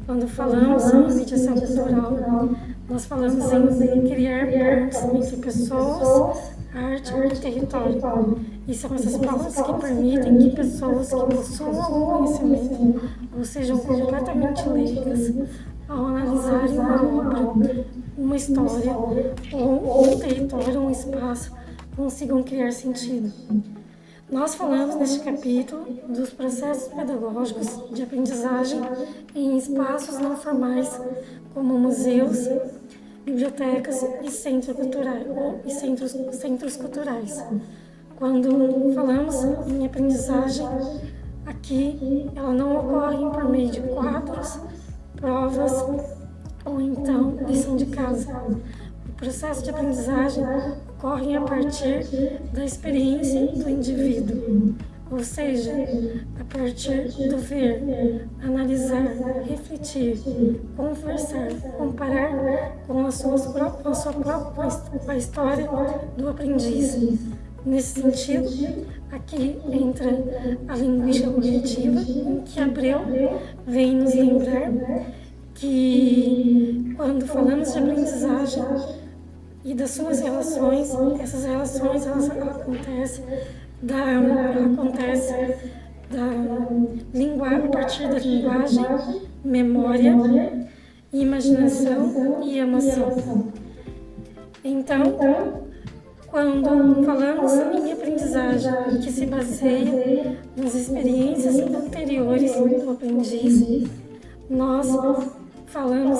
Quando falamos em mediação cultural, nós falamos em criar pontes entre pessoas, arte e território. E são essas pontes que permitem que pessoas que possuam algum conhecimento ou sejam completamente leigas, ao analisarem uma obra, uma história, ou um território, um espaço, consigam criar sentido. Nós falamos neste capítulo dos processos pedagógicos de aprendizagem em espaços não formais, como museus, bibliotecas e centros culturais. Quando falamos em aprendizagem, aqui ela não ocorre por meio de quadros, provas ou então lição de casa. O processo de aprendizagem ocorre a partir da experiência do indivíduo, ou seja, a partir do ver, analisar, refletir, conversar, comparar com a história do aprendiz. Nesse sentido, aqui entra a linguística cognitiva, em que Abreu vem nos lembrar que, quando falamos de aprendizagem e das suas relações, essas relações elas acontecem a partir da linguagem, memória, imaginação e emoção. Então, quando falamos em aprendizagem que se baseia nas experiências anteriores do aprendiz, nós falamos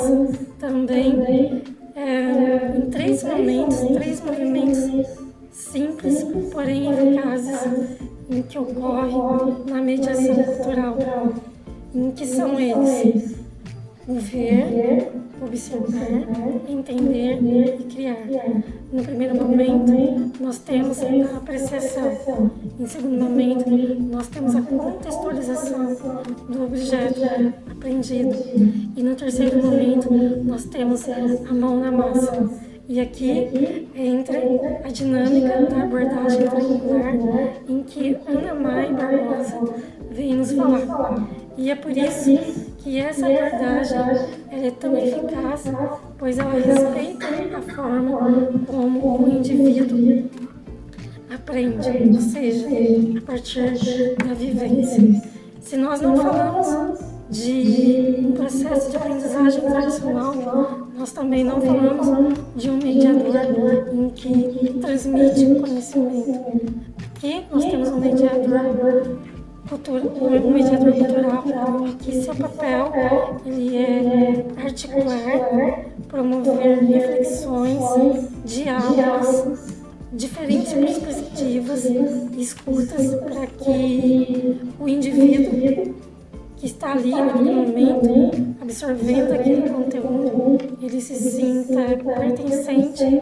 também em três movimentos simples, porém eficazes, em que ocorre na mediação cultural, em que são eles: o ver, observar, entender e criar. No primeiro momento, nós temos a apreciação. Em segundo momento, nós temos a contextualização do objeto aprendido. E no terceiro momento, nós temos a mão na massa. E aqui entra a dinâmica da abordagem triangular, em que Ana Mai Barbosa vem nos falar. E é por isso que essa abordagem ela é tão eficaz, pois ela respeita a forma como o indivíduo aprende, ou seja, a partir da vivência. Se nós não falamos de um processo de aprendizagem tradicional, nós também não falamos de um mediador em que transmite o conhecimento. Aqui nós temos um mediador cultural, que seu papel ele é articular, promover reflexões, diálogos, diferentes perspectivas, escutas para que o indivíduo que está ali naquele momento, absorvendo aquele conteúdo, ele se sinta pertencente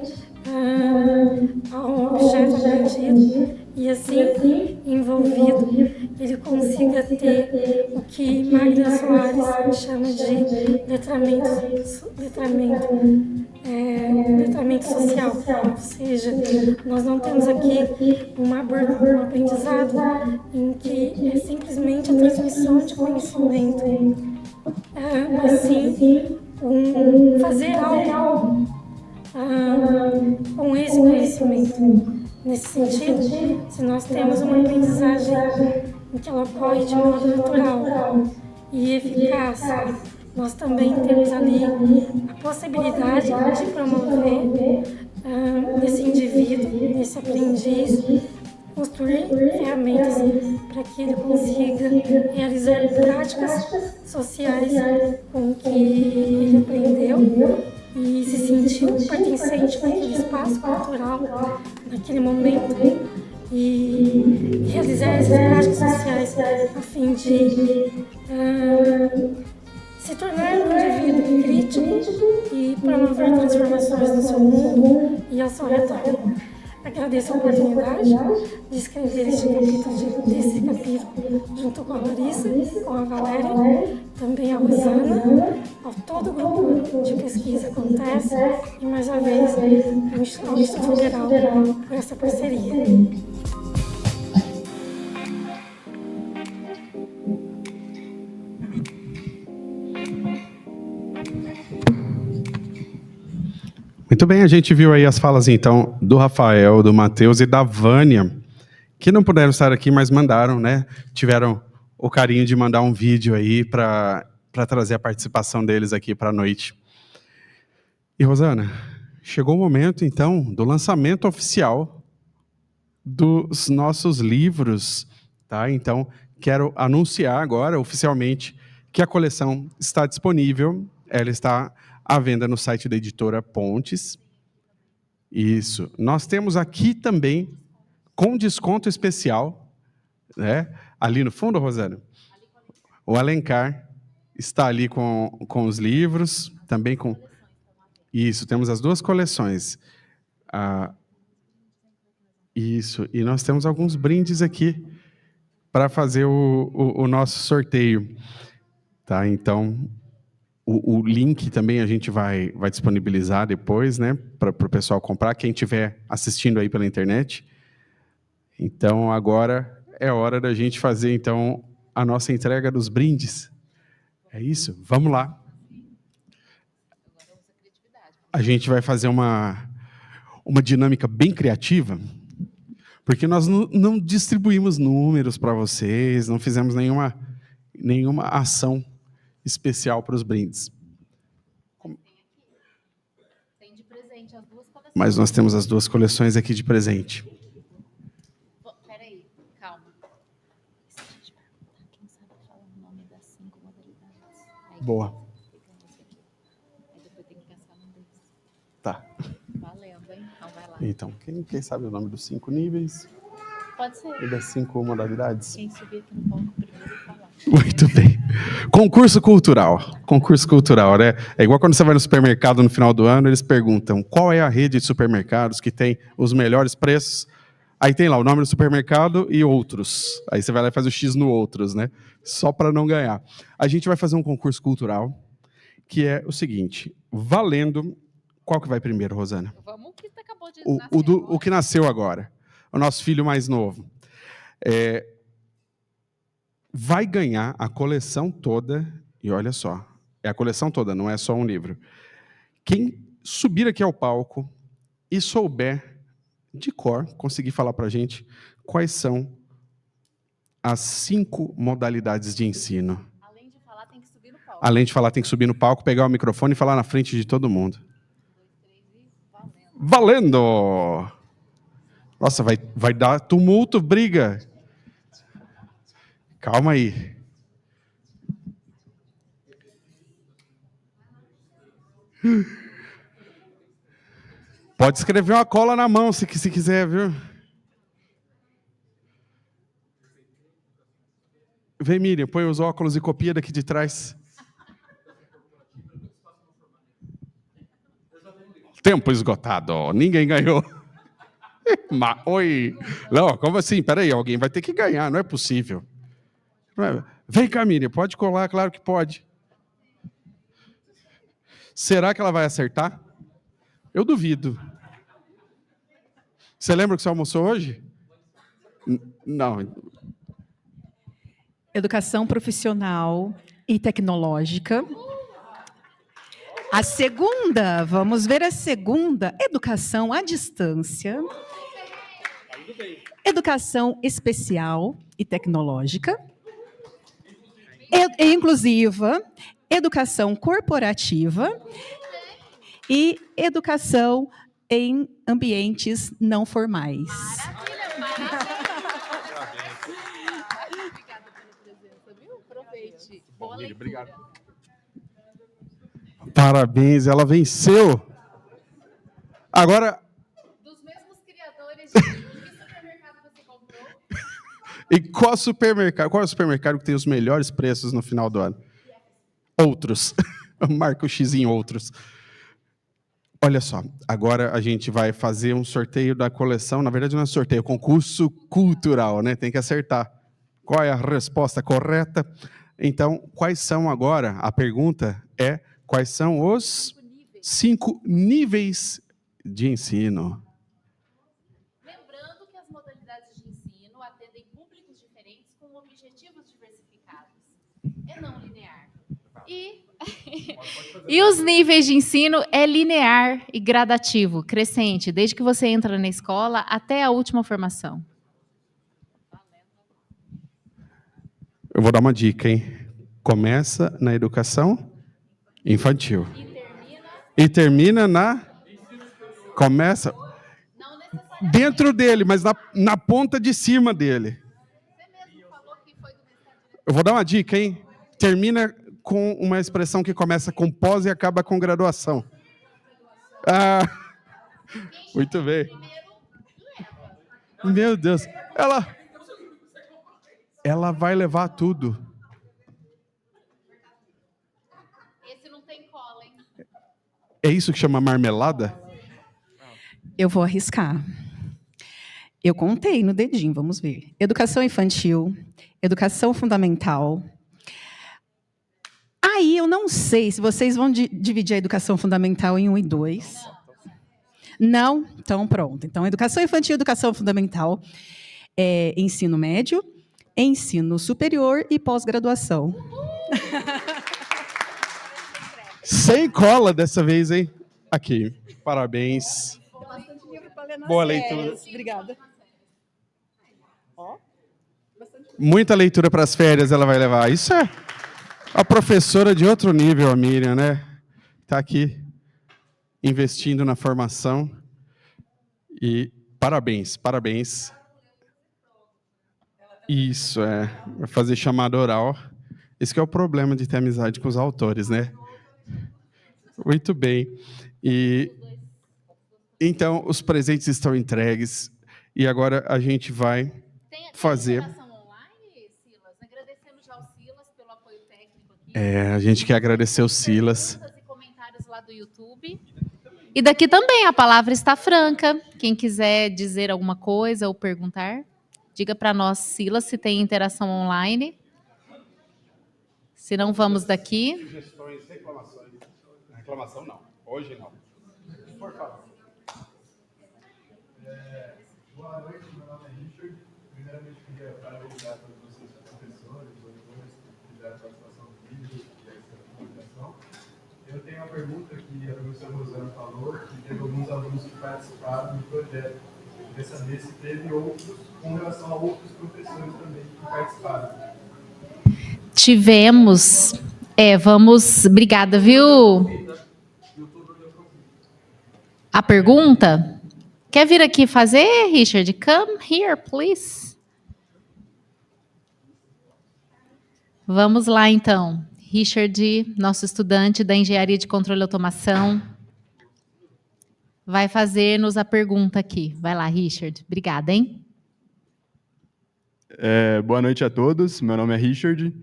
ao objeto aprendido e assim, envolvido, ele consiga ter o que Magda Soares chama de letramento social. Ou seja, nós não temos aqui um aprendizado em que é simplesmente a transmissão de conhecimento, mas sim fazer algo com esse conhecimento. Nesse sentido, se nós temos uma aprendizagem em que ela ocorre de modo natural e eficaz, nós também temos ali a possibilidade de promover nesse indivíduo, nesse aprendiz, construir ferramentas para que ele consiga realizar práticas sociais com o que ele aprendeu e se sentiu pertencente naquele espaço cultural, naquele momento, e realizar essas práticas sociais a fim de se tornar um indivíduo crítico e promover transformações no seu mundo e ao seu redor. Agradeço a oportunidade de escrever desse capítulo junto com a Larissa, com a Valéria, também a Rosana, ao todo o grupo de pesquisa Acontece e, mais uma vez, ao Instituto Federal por essa parceria. Muito bem, a gente viu aí as falas, então, do Rafael, do Matheus e da Vânia, que não puderam estar aqui, mas mandaram, né? Tiveram o carinho de mandar um vídeo aí para trazer a participação deles aqui para a noite. E, Rosana, chegou o momento, então, do lançamento oficial dos nossos livros, tá? Então, quero anunciar agora, oficialmente, que a coleção está disponível, ela está à venda no site da editora Pontes. Isso. Nós temos aqui também, com desconto especial, né? Ali no fundo, Rosana, o Alencar está ali com os livros, também com... Isso, temos as duas coleções. Isso, e nós temos alguns brindes aqui para fazer o nosso sorteio. Tá, então... O link também a gente vai disponibilizar depois, né, para o pessoal comprar, quem estiver assistindo aí pela internet. Então, agora é hora da gente fazer, então, a nossa entrega dos brindes. É isso? Vamos lá. A gente vai fazer uma dinâmica bem criativa, porque nós não distribuímos números para vocês, não fizemos nenhuma ação especial para os brindes. Tem de presente as duas coleções. Mas nós temos as duas coleções aqui de presente. Peraí, calma. Se a gente perguntar, quem sabe fala o nome das 5 modalidades. Aí, boa. Aí depois tem que pensar num deles. Tá. Valendo, hein? Então vai lá. Então, quem sabe o nome dos 5 níveis? Pode ser. E das 5 modalidades? Quem subir aqui no palco primeiro e falar. Muito bem. Concurso cultural. Concurso cultural, né? É igual quando você vai no supermercado no final do ano, eles perguntam qual é a rede de supermercados que tem os melhores preços. Aí tem lá o nome do supermercado e outros. Aí você vai lá e faz o X no outros, né? Só para não ganhar. A gente vai fazer um concurso cultural, que é o seguinte, valendo... Qual que vai primeiro, Rosana? Vamos que você acabou de nascer. O que nasceu agora. O nosso filho mais novo. Vai ganhar a coleção toda, e olha só, é a coleção toda, não é só um livro. Quem subir aqui ao palco e souber de cor, conseguir falar para a gente quais são as 5 modalidades de ensino. Além de falar, tem que subir no palco. Além de falar, tem que subir no palco, pegar o microfone e falar na frente de todo mundo. 1, 2, 3 e valendo! Nossa, vai dar tumulto, briga. Calma aí. Pode escrever uma cola na mão se quiser, viu? Vem, Miriam, põe os óculos e copia daqui de trás. Tempo esgotado, ninguém ganhou. Oi. Não, como assim? Peraí, alguém vai ter que ganhar, não é possível. Vem cá, Miriam, pode colar, claro que pode. Será que ela vai acertar? Eu duvido. Você lembra o que você almoçou hoje? Não. Educação profissional e tecnológica. A segunda, vamos ver a segunda, educação à distância. Educação especial e tecnológica. Inclusiva, educação corporativa e educação em ambientes não formais. Maravilha, maravilha. Boa leitura. Obrigado. Parabéns, ela venceu. Agora, Dos mesmos criadores de que supermercado você comprou? e qual é o supermercado que tem os melhores preços no final do ano? Outros. Marca o X em outros. Olha só, agora a gente vai fazer um sorteio da coleção. Na verdade, não é sorteio, é concurso cultural, né? Tem que acertar qual é a resposta correta. Então, quais são agora? A pergunta é: quais são os 5 níveis de ensino? Lembrando que as modalidades de ensino atendem públicos diferentes com objetivos diversificados. É não linear. E os níveis de ensino é linear e gradativo, crescente, desde que você entra na escola até a última formação. Eu vou dar uma dica, hein? Começa na educação infantil. E termina na... Começa dentro dele, mas na ponta de cima dele. Eu vou dar uma dica, hein? Termina com uma expressão que começa com pós e acaba com graduação. Ah, muito bem. Meu Deus. Ela vai levar tudo. Esse não tem cola, hein? É isso que chama marmelada? Eu vou arriscar. Eu contei no dedinho, vamos ver. Educação infantil, educação fundamental. Aí eu não sei se vocês vão dividir a educação fundamental em 1 e 2. Não? Então pronto. Então, educação infantil, educação fundamental, ensino médio, ensino superior e pós-graduação. Sem cola dessa vez, hein? Aqui. Parabéns. Boa leitura. Obrigada. Muita leitura para as férias ela vai levar. Isso é a professora de outro nível, a Miriam, né? Está aqui investindo na formação. E parabéns, parabéns. Isso, vai fazer chamada oral. Esse que é o problema de ter amizade com os autores, né? Muito bem. E então, os presentes estão entregues. E agora a gente vai fazer... a gente quer agradecer o Silas. Lá do YouTube. E daqui também a palavra está franca. Quem quiser dizer alguma coisa ou perguntar, diga para nós, Silas, se tem interação online. Se não, vamos daqui. Sugestões, reclamações. Reclamação não. Hoje não. Por favor. Boa noite, meu nome é Richard. Primeiramente, queria parabenizar todos vocês, professores, doutores, que fizeram a participação do vídeo e essa comunicação. Eu tenho uma pergunta que a professora Rosana falou, que teve alguns alunos que participaram do projeto. Eu queria saber se teve outros, com relação a outros professores também que participaram. Tivemos. Vamos... Obrigada, viu? A pergunta? Quer vir aqui fazer, Richard? Come here, please. Vamos lá, então. Richard, nosso estudante da Engenharia de Controle e Automação, vai fazer-nos a pergunta aqui. Vai lá, Richard. Obrigada, hein? Boa noite a todos. Meu nome é Richard.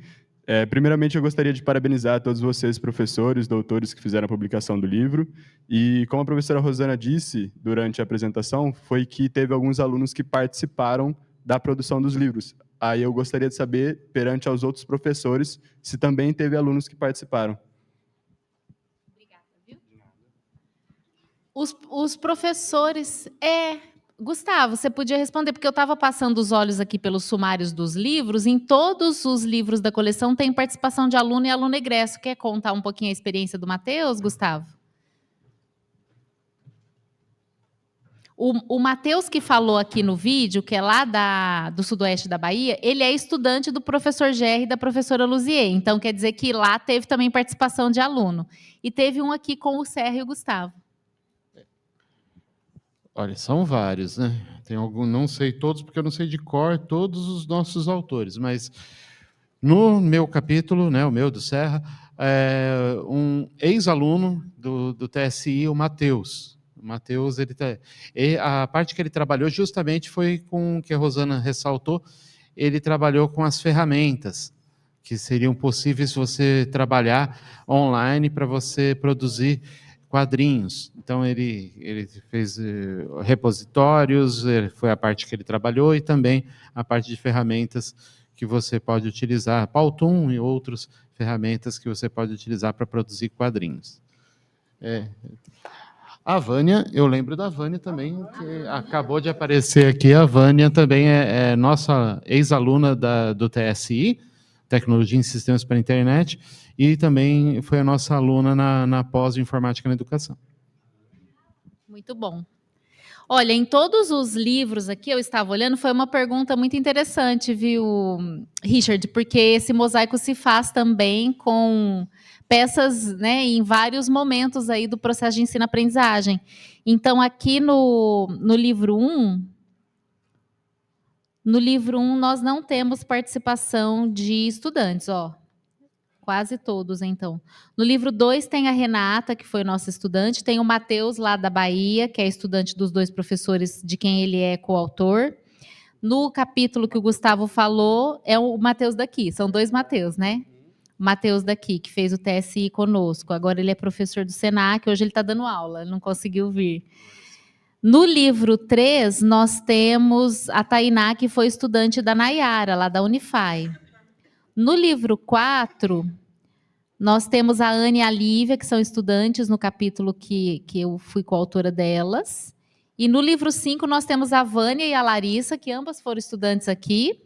Primeiramente, eu gostaria de parabenizar a todos vocês, professores, doutores, que fizeram a publicação do livro. E, como a professora Rosana disse durante a apresentação, foi que teve alguns alunos que participaram da produção dos livros. Aí eu gostaria de saber, perante aos outros professores, se também teve alunos que participaram. Obrigada, viu? Os professores... Gustavo, você podia responder, porque eu estava passando os olhos aqui pelos sumários dos livros. Em todos os livros da coleção tem participação de aluno e aluno egresso. Quer contar um pouquinho a experiência do Matheus, Gustavo? O Matheus que falou aqui no vídeo, que é lá do sudoeste da Bahia, ele é estudante do professor Gerry e da professora Luzier. Então, quer dizer que lá teve também participação de aluno. E teve um aqui com o Serra e o Gustavo. Olha, são vários, né? Tem algum, não sei todos, porque eu não sei de cor todos os nossos autores, mas No meu capítulo, né, o meu do Serra, um ex-aluno do TSI, o Matheus. O Matheus, a parte que ele trabalhou justamente foi com o que a Rosana ressaltou, ele trabalhou com as ferramentas que seriam possíveis você trabalhar online para você produzir quadrinhos. Então, ele fez repositórios, foi a parte que ele trabalhou, e também a parte de ferramentas que você pode utilizar, Powtoon e outras ferramentas que você pode utilizar para produzir quadrinhos. A Vânia, eu lembro da Vânia também, que acabou de aparecer aqui. A Vânia também é nossa ex-aluna do TSI, Tecnologia em Sistemas para a Internet, e também foi a nossa aluna na pós-Informática na Educação. Muito bom. Olha, em todos os livros aqui, eu estava olhando, foi uma pergunta muito interessante, viu, Richard? Porque esse mosaico se faz também com peças, né, em vários momentos aí do processo de ensino-aprendizagem. Então, aqui no livro 1, nós não temos participação de estudantes, ó. Quase todos, então. No livro 2 tem a Renata, que foi nossa estudante, tem o Matheus, lá da Bahia, que é estudante dos 2 professores de quem ele é coautor. No capítulo que o Gustavo falou, é o Matheus daqui, são 2 Matheus, né? O Matheus daqui, que fez o TSI conosco, agora ele é professor do Senac, hoje ele está dando aula, ele não conseguiu vir. No livro 3, nós temos a Tainá, que foi estudante da Nayara, lá da Unify. No livro 4, nós temos a Ana e a Lívia, que são estudantes no capítulo que eu fui coautora delas. E no livro 5, nós temos a Vânia e a Larissa, que ambas foram estudantes aqui.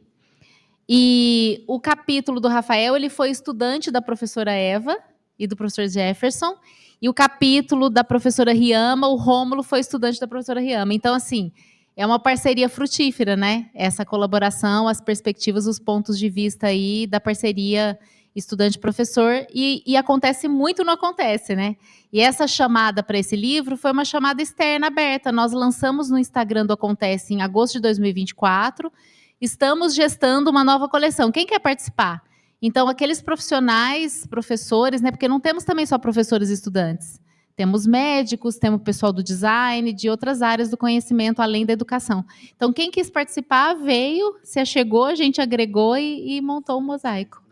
E o capítulo do Rafael, ele foi estudante da professora Eva e do professor Jefferson. E o capítulo da professora Riama, o Rômulo foi estudante da professora Riama. Então, assim, é uma parceria frutífera, né? Essa colaboração, as perspectivas, os pontos de vista aí da parceria estudante-professor, e acontece muito, não acontece, né? E essa chamada para esse livro foi uma chamada externa aberta. Nós lançamos no Instagram do Acontece em agosto de 2024. Estamos gestando uma nova coleção. Quem quer participar? Então, aqueles profissionais, professores, né? Porque não temos também só professores e estudantes. Temos médicos, temos pessoal do design, de outras áreas do conhecimento, além da educação. Então, quem quis participar, veio, se achegou, a gente agregou e montou um mosaico.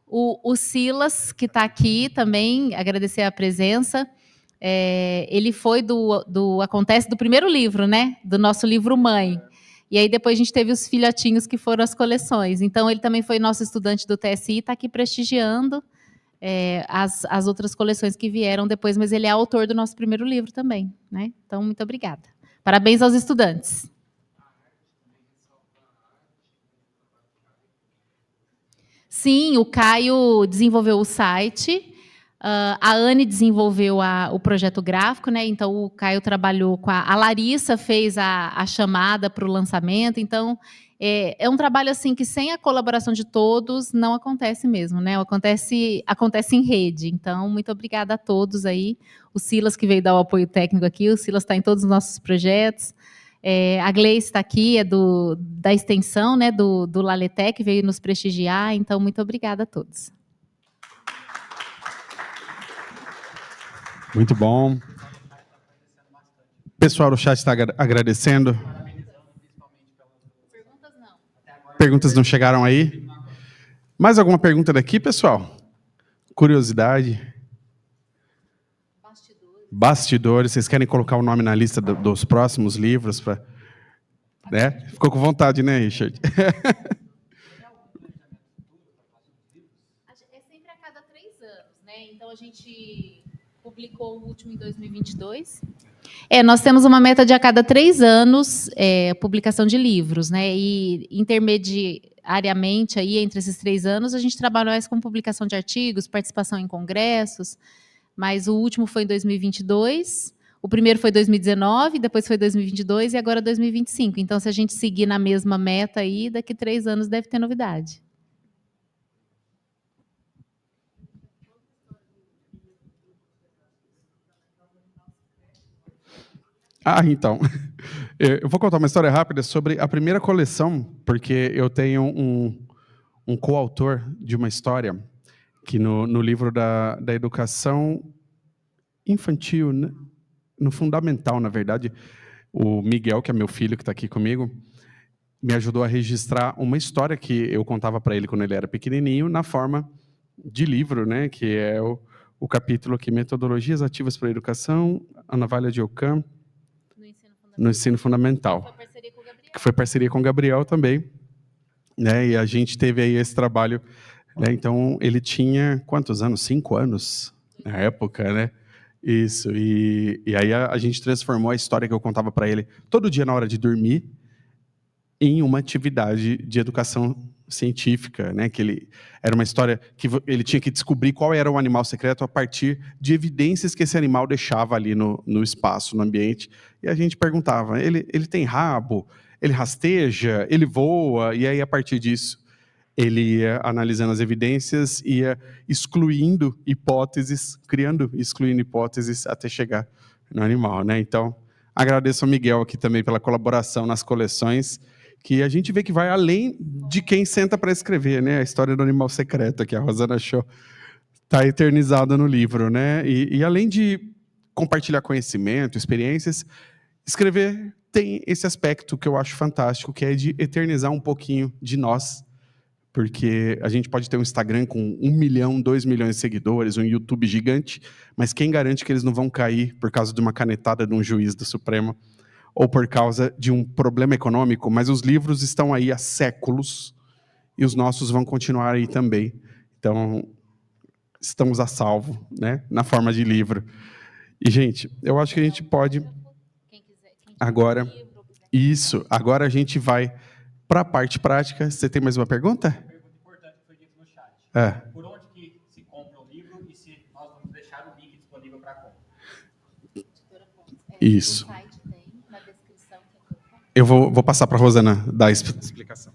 O Silas, que está aqui também, agradecer a presença. Ele foi do Acontece do primeiro livro, né? Do nosso livro mãe. E aí depois a gente teve os filhotinhos que foram as coleções. Então, ele também foi nosso estudante do TSI, está aqui prestigiando as outras coleções que vieram depois, mas ele é autor do nosso primeiro livro também, né? Então, muito obrigada. Parabéns aos estudantes. Sim, o Caio desenvolveu o site, a Anne desenvolveu o projeto gráfico, né? Então, o Caio trabalhou com a Larissa fez a chamada para o lançamento. Então, é um trabalho assim que sem a colaboração de todos não acontece mesmo, né? Acontece em rede. Então, muito obrigada a todos aí. O Silas, que veio dar o apoio técnico aqui, o Silas está em todos os nossos projetos. A Gleice está aqui, é da extensão, né, do Laletec, veio nos prestigiar. Então, muito obrigada a todos. Muito bom. O pessoal do chat está agradecendo. Perguntas não chegaram aí? Mais alguma pergunta daqui, pessoal? Curiosidade? Bastidores. Vocês querem colocar o nome na lista dos próximos livros? Né? Ficou com vontade, né, Richard? É sempre a cada 3 anos, né? Então, a gente publicou o último em 2022. Nós temos uma meta de a cada 3 anos publicação de livros, né? E intermediariamente, aí, entre esses 3 anos, a gente trabalha mais com publicação de artigos, participação em congressos, mas o último foi em 2022, o primeiro foi em 2019, depois foi 2022 e agora 2025. Então, se a gente seguir na mesma meta aí, daqui 3 anos deve ter novidade. Então, eu vou contar uma história rápida sobre a primeira coleção, porque eu tenho um coautor de uma história que no livro da educação infantil, né? No fundamental, na verdade, o Miguel, que é meu filho, que está aqui comigo, me ajudou a registrar uma história que eu contava para ele quando ele era pequenininho, na forma de livro, né? Que é o capítulo aqui, Metodologias Ativas para a Educação, Ana Valha de Ocam, no ensino fundamental. Que foi parceria com o Gabriel também, né? E a gente teve aí esse trabalho, né? Então, ele tinha quantos anos? 5 anos na época, né? Isso, e aí a gente transformou a história que eu contava para ele todo dia na hora de dormir em uma atividade de educação científica, né? Que era uma história que ele tinha que descobrir qual era o animal secreto a partir de evidências que esse animal deixava ali no espaço, no ambiente. E a gente perguntava, ele tem rabo? Ele rasteja? Ele voa? E aí, a partir disso, ele ia analisando as evidências, ia excluindo hipóteses, excluindo hipóteses até chegar no animal, né? Então, agradeço ao Miguel aqui também pela colaboração nas coleções, que a gente vê que vai além de quem senta para escrever, né? A história do animal secreto, que a Rosana achou, está eternizada no livro, né? E além de compartilhar conhecimento, experiências, escrever tem esse aspecto que eu acho fantástico, que é de eternizar um pouquinho de nós, porque a gente pode ter um Instagram com 1 milhão, 2 milhões de seguidores, um YouTube gigante, mas quem garante que eles não vão cair por causa de uma canetada de um juiz do Supremo, ou por causa de um problema econômico? Mas os livros estão aí há séculos, e os nossos vão continuar aí também. Então, estamos a salvo, né, na forma de livro. E, gente, eu acho que a gente pode... Agora, isso, agora a gente vai para a parte prática. Você tem mais uma pergunta? Uma pergunta importante que foi dita no chat. Por onde que se compra o livro e se nós vamos deixar o link disponível para compra? Isso. Eu vou passar para a Rosana dar a explicação.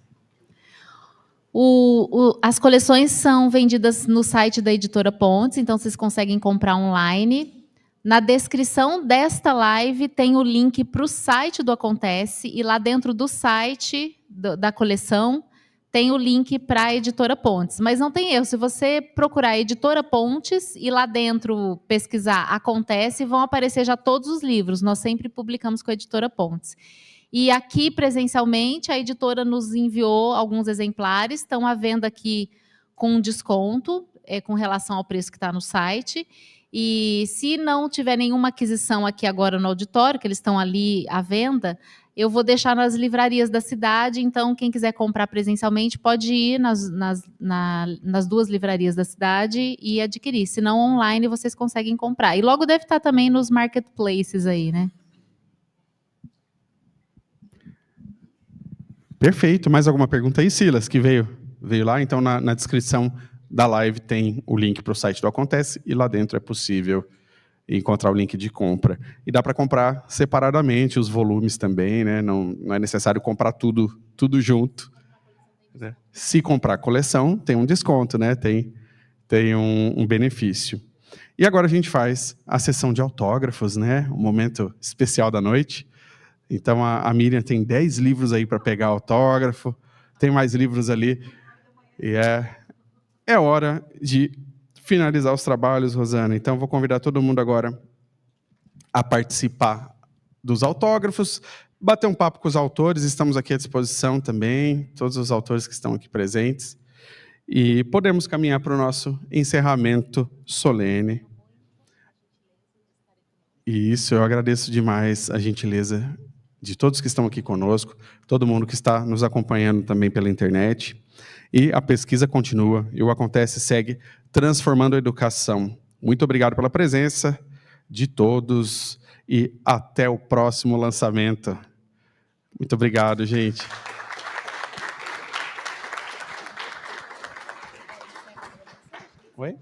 As coleções são vendidas no site da Editora Pontes, então vocês conseguem comprar online. Na descrição desta live tem o link para o site do Acontece, e lá dentro do site da coleção tem o link para a Editora Pontes. Mas não tem erro, se você procurar Editora Pontes e lá dentro pesquisar Acontece, vão aparecer já todos os livros. Nós sempre publicamos com a Editora Pontes. E aqui, presencialmente, a editora nos enviou alguns exemplares, estão à venda aqui com desconto, com relação ao preço que está no site. E se não tiver nenhuma aquisição aqui agora no auditório, que eles estão ali à venda, eu vou deixar nas livrarias da cidade, então quem quiser comprar presencialmente pode ir nas 2 livrarias da cidade e adquirir. Se não, online vocês conseguem comprar. E logo deve estar também nos marketplaces aí, né? Perfeito. Mais alguma pergunta aí, Silas, que veio lá? Então, na descrição da live tem o link para o site do Acontece, e lá dentro é possível encontrar o link de compra. E dá para comprar separadamente os volumes também, né? Não é necessário comprar tudo junto, né? Se comprar a coleção, tem um desconto, né? Tem um benefício. E agora a gente faz a sessão de autógrafos, né? Um momento especial da noite. Então, a Miriam tem 10 livros aí para pegar autógrafo, tem mais livros ali, e é hora de finalizar os trabalhos, Rosana. Então, vou convidar todo mundo agora a participar dos autógrafos, bater um papo com os autores, estamos aqui à disposição também, todos os autores que estão aqui presentes, e podemos caminhar para o nosso encerramento solene. E isso, eu agradeço demais a gentileza de todos que estão aqui conosco, todo mundo que está nos acompanhando também pela internet. E a pesquisa continua, e o Acontece segue transformando a educação. Muito obrigado pela presença de todos, e até o próximo lançamento. Muito obrigado, gente. Oi?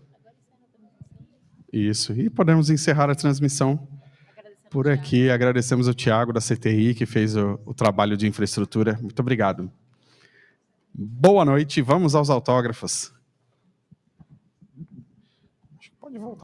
Isso, e podemos encerrar a transmissão por aqui. Agradecemos ao Tiago da CTI, que fez o trabalho de infraestrutura. Muito obrigado. Boa noite, vamos aos autógrafos. Pode voltar.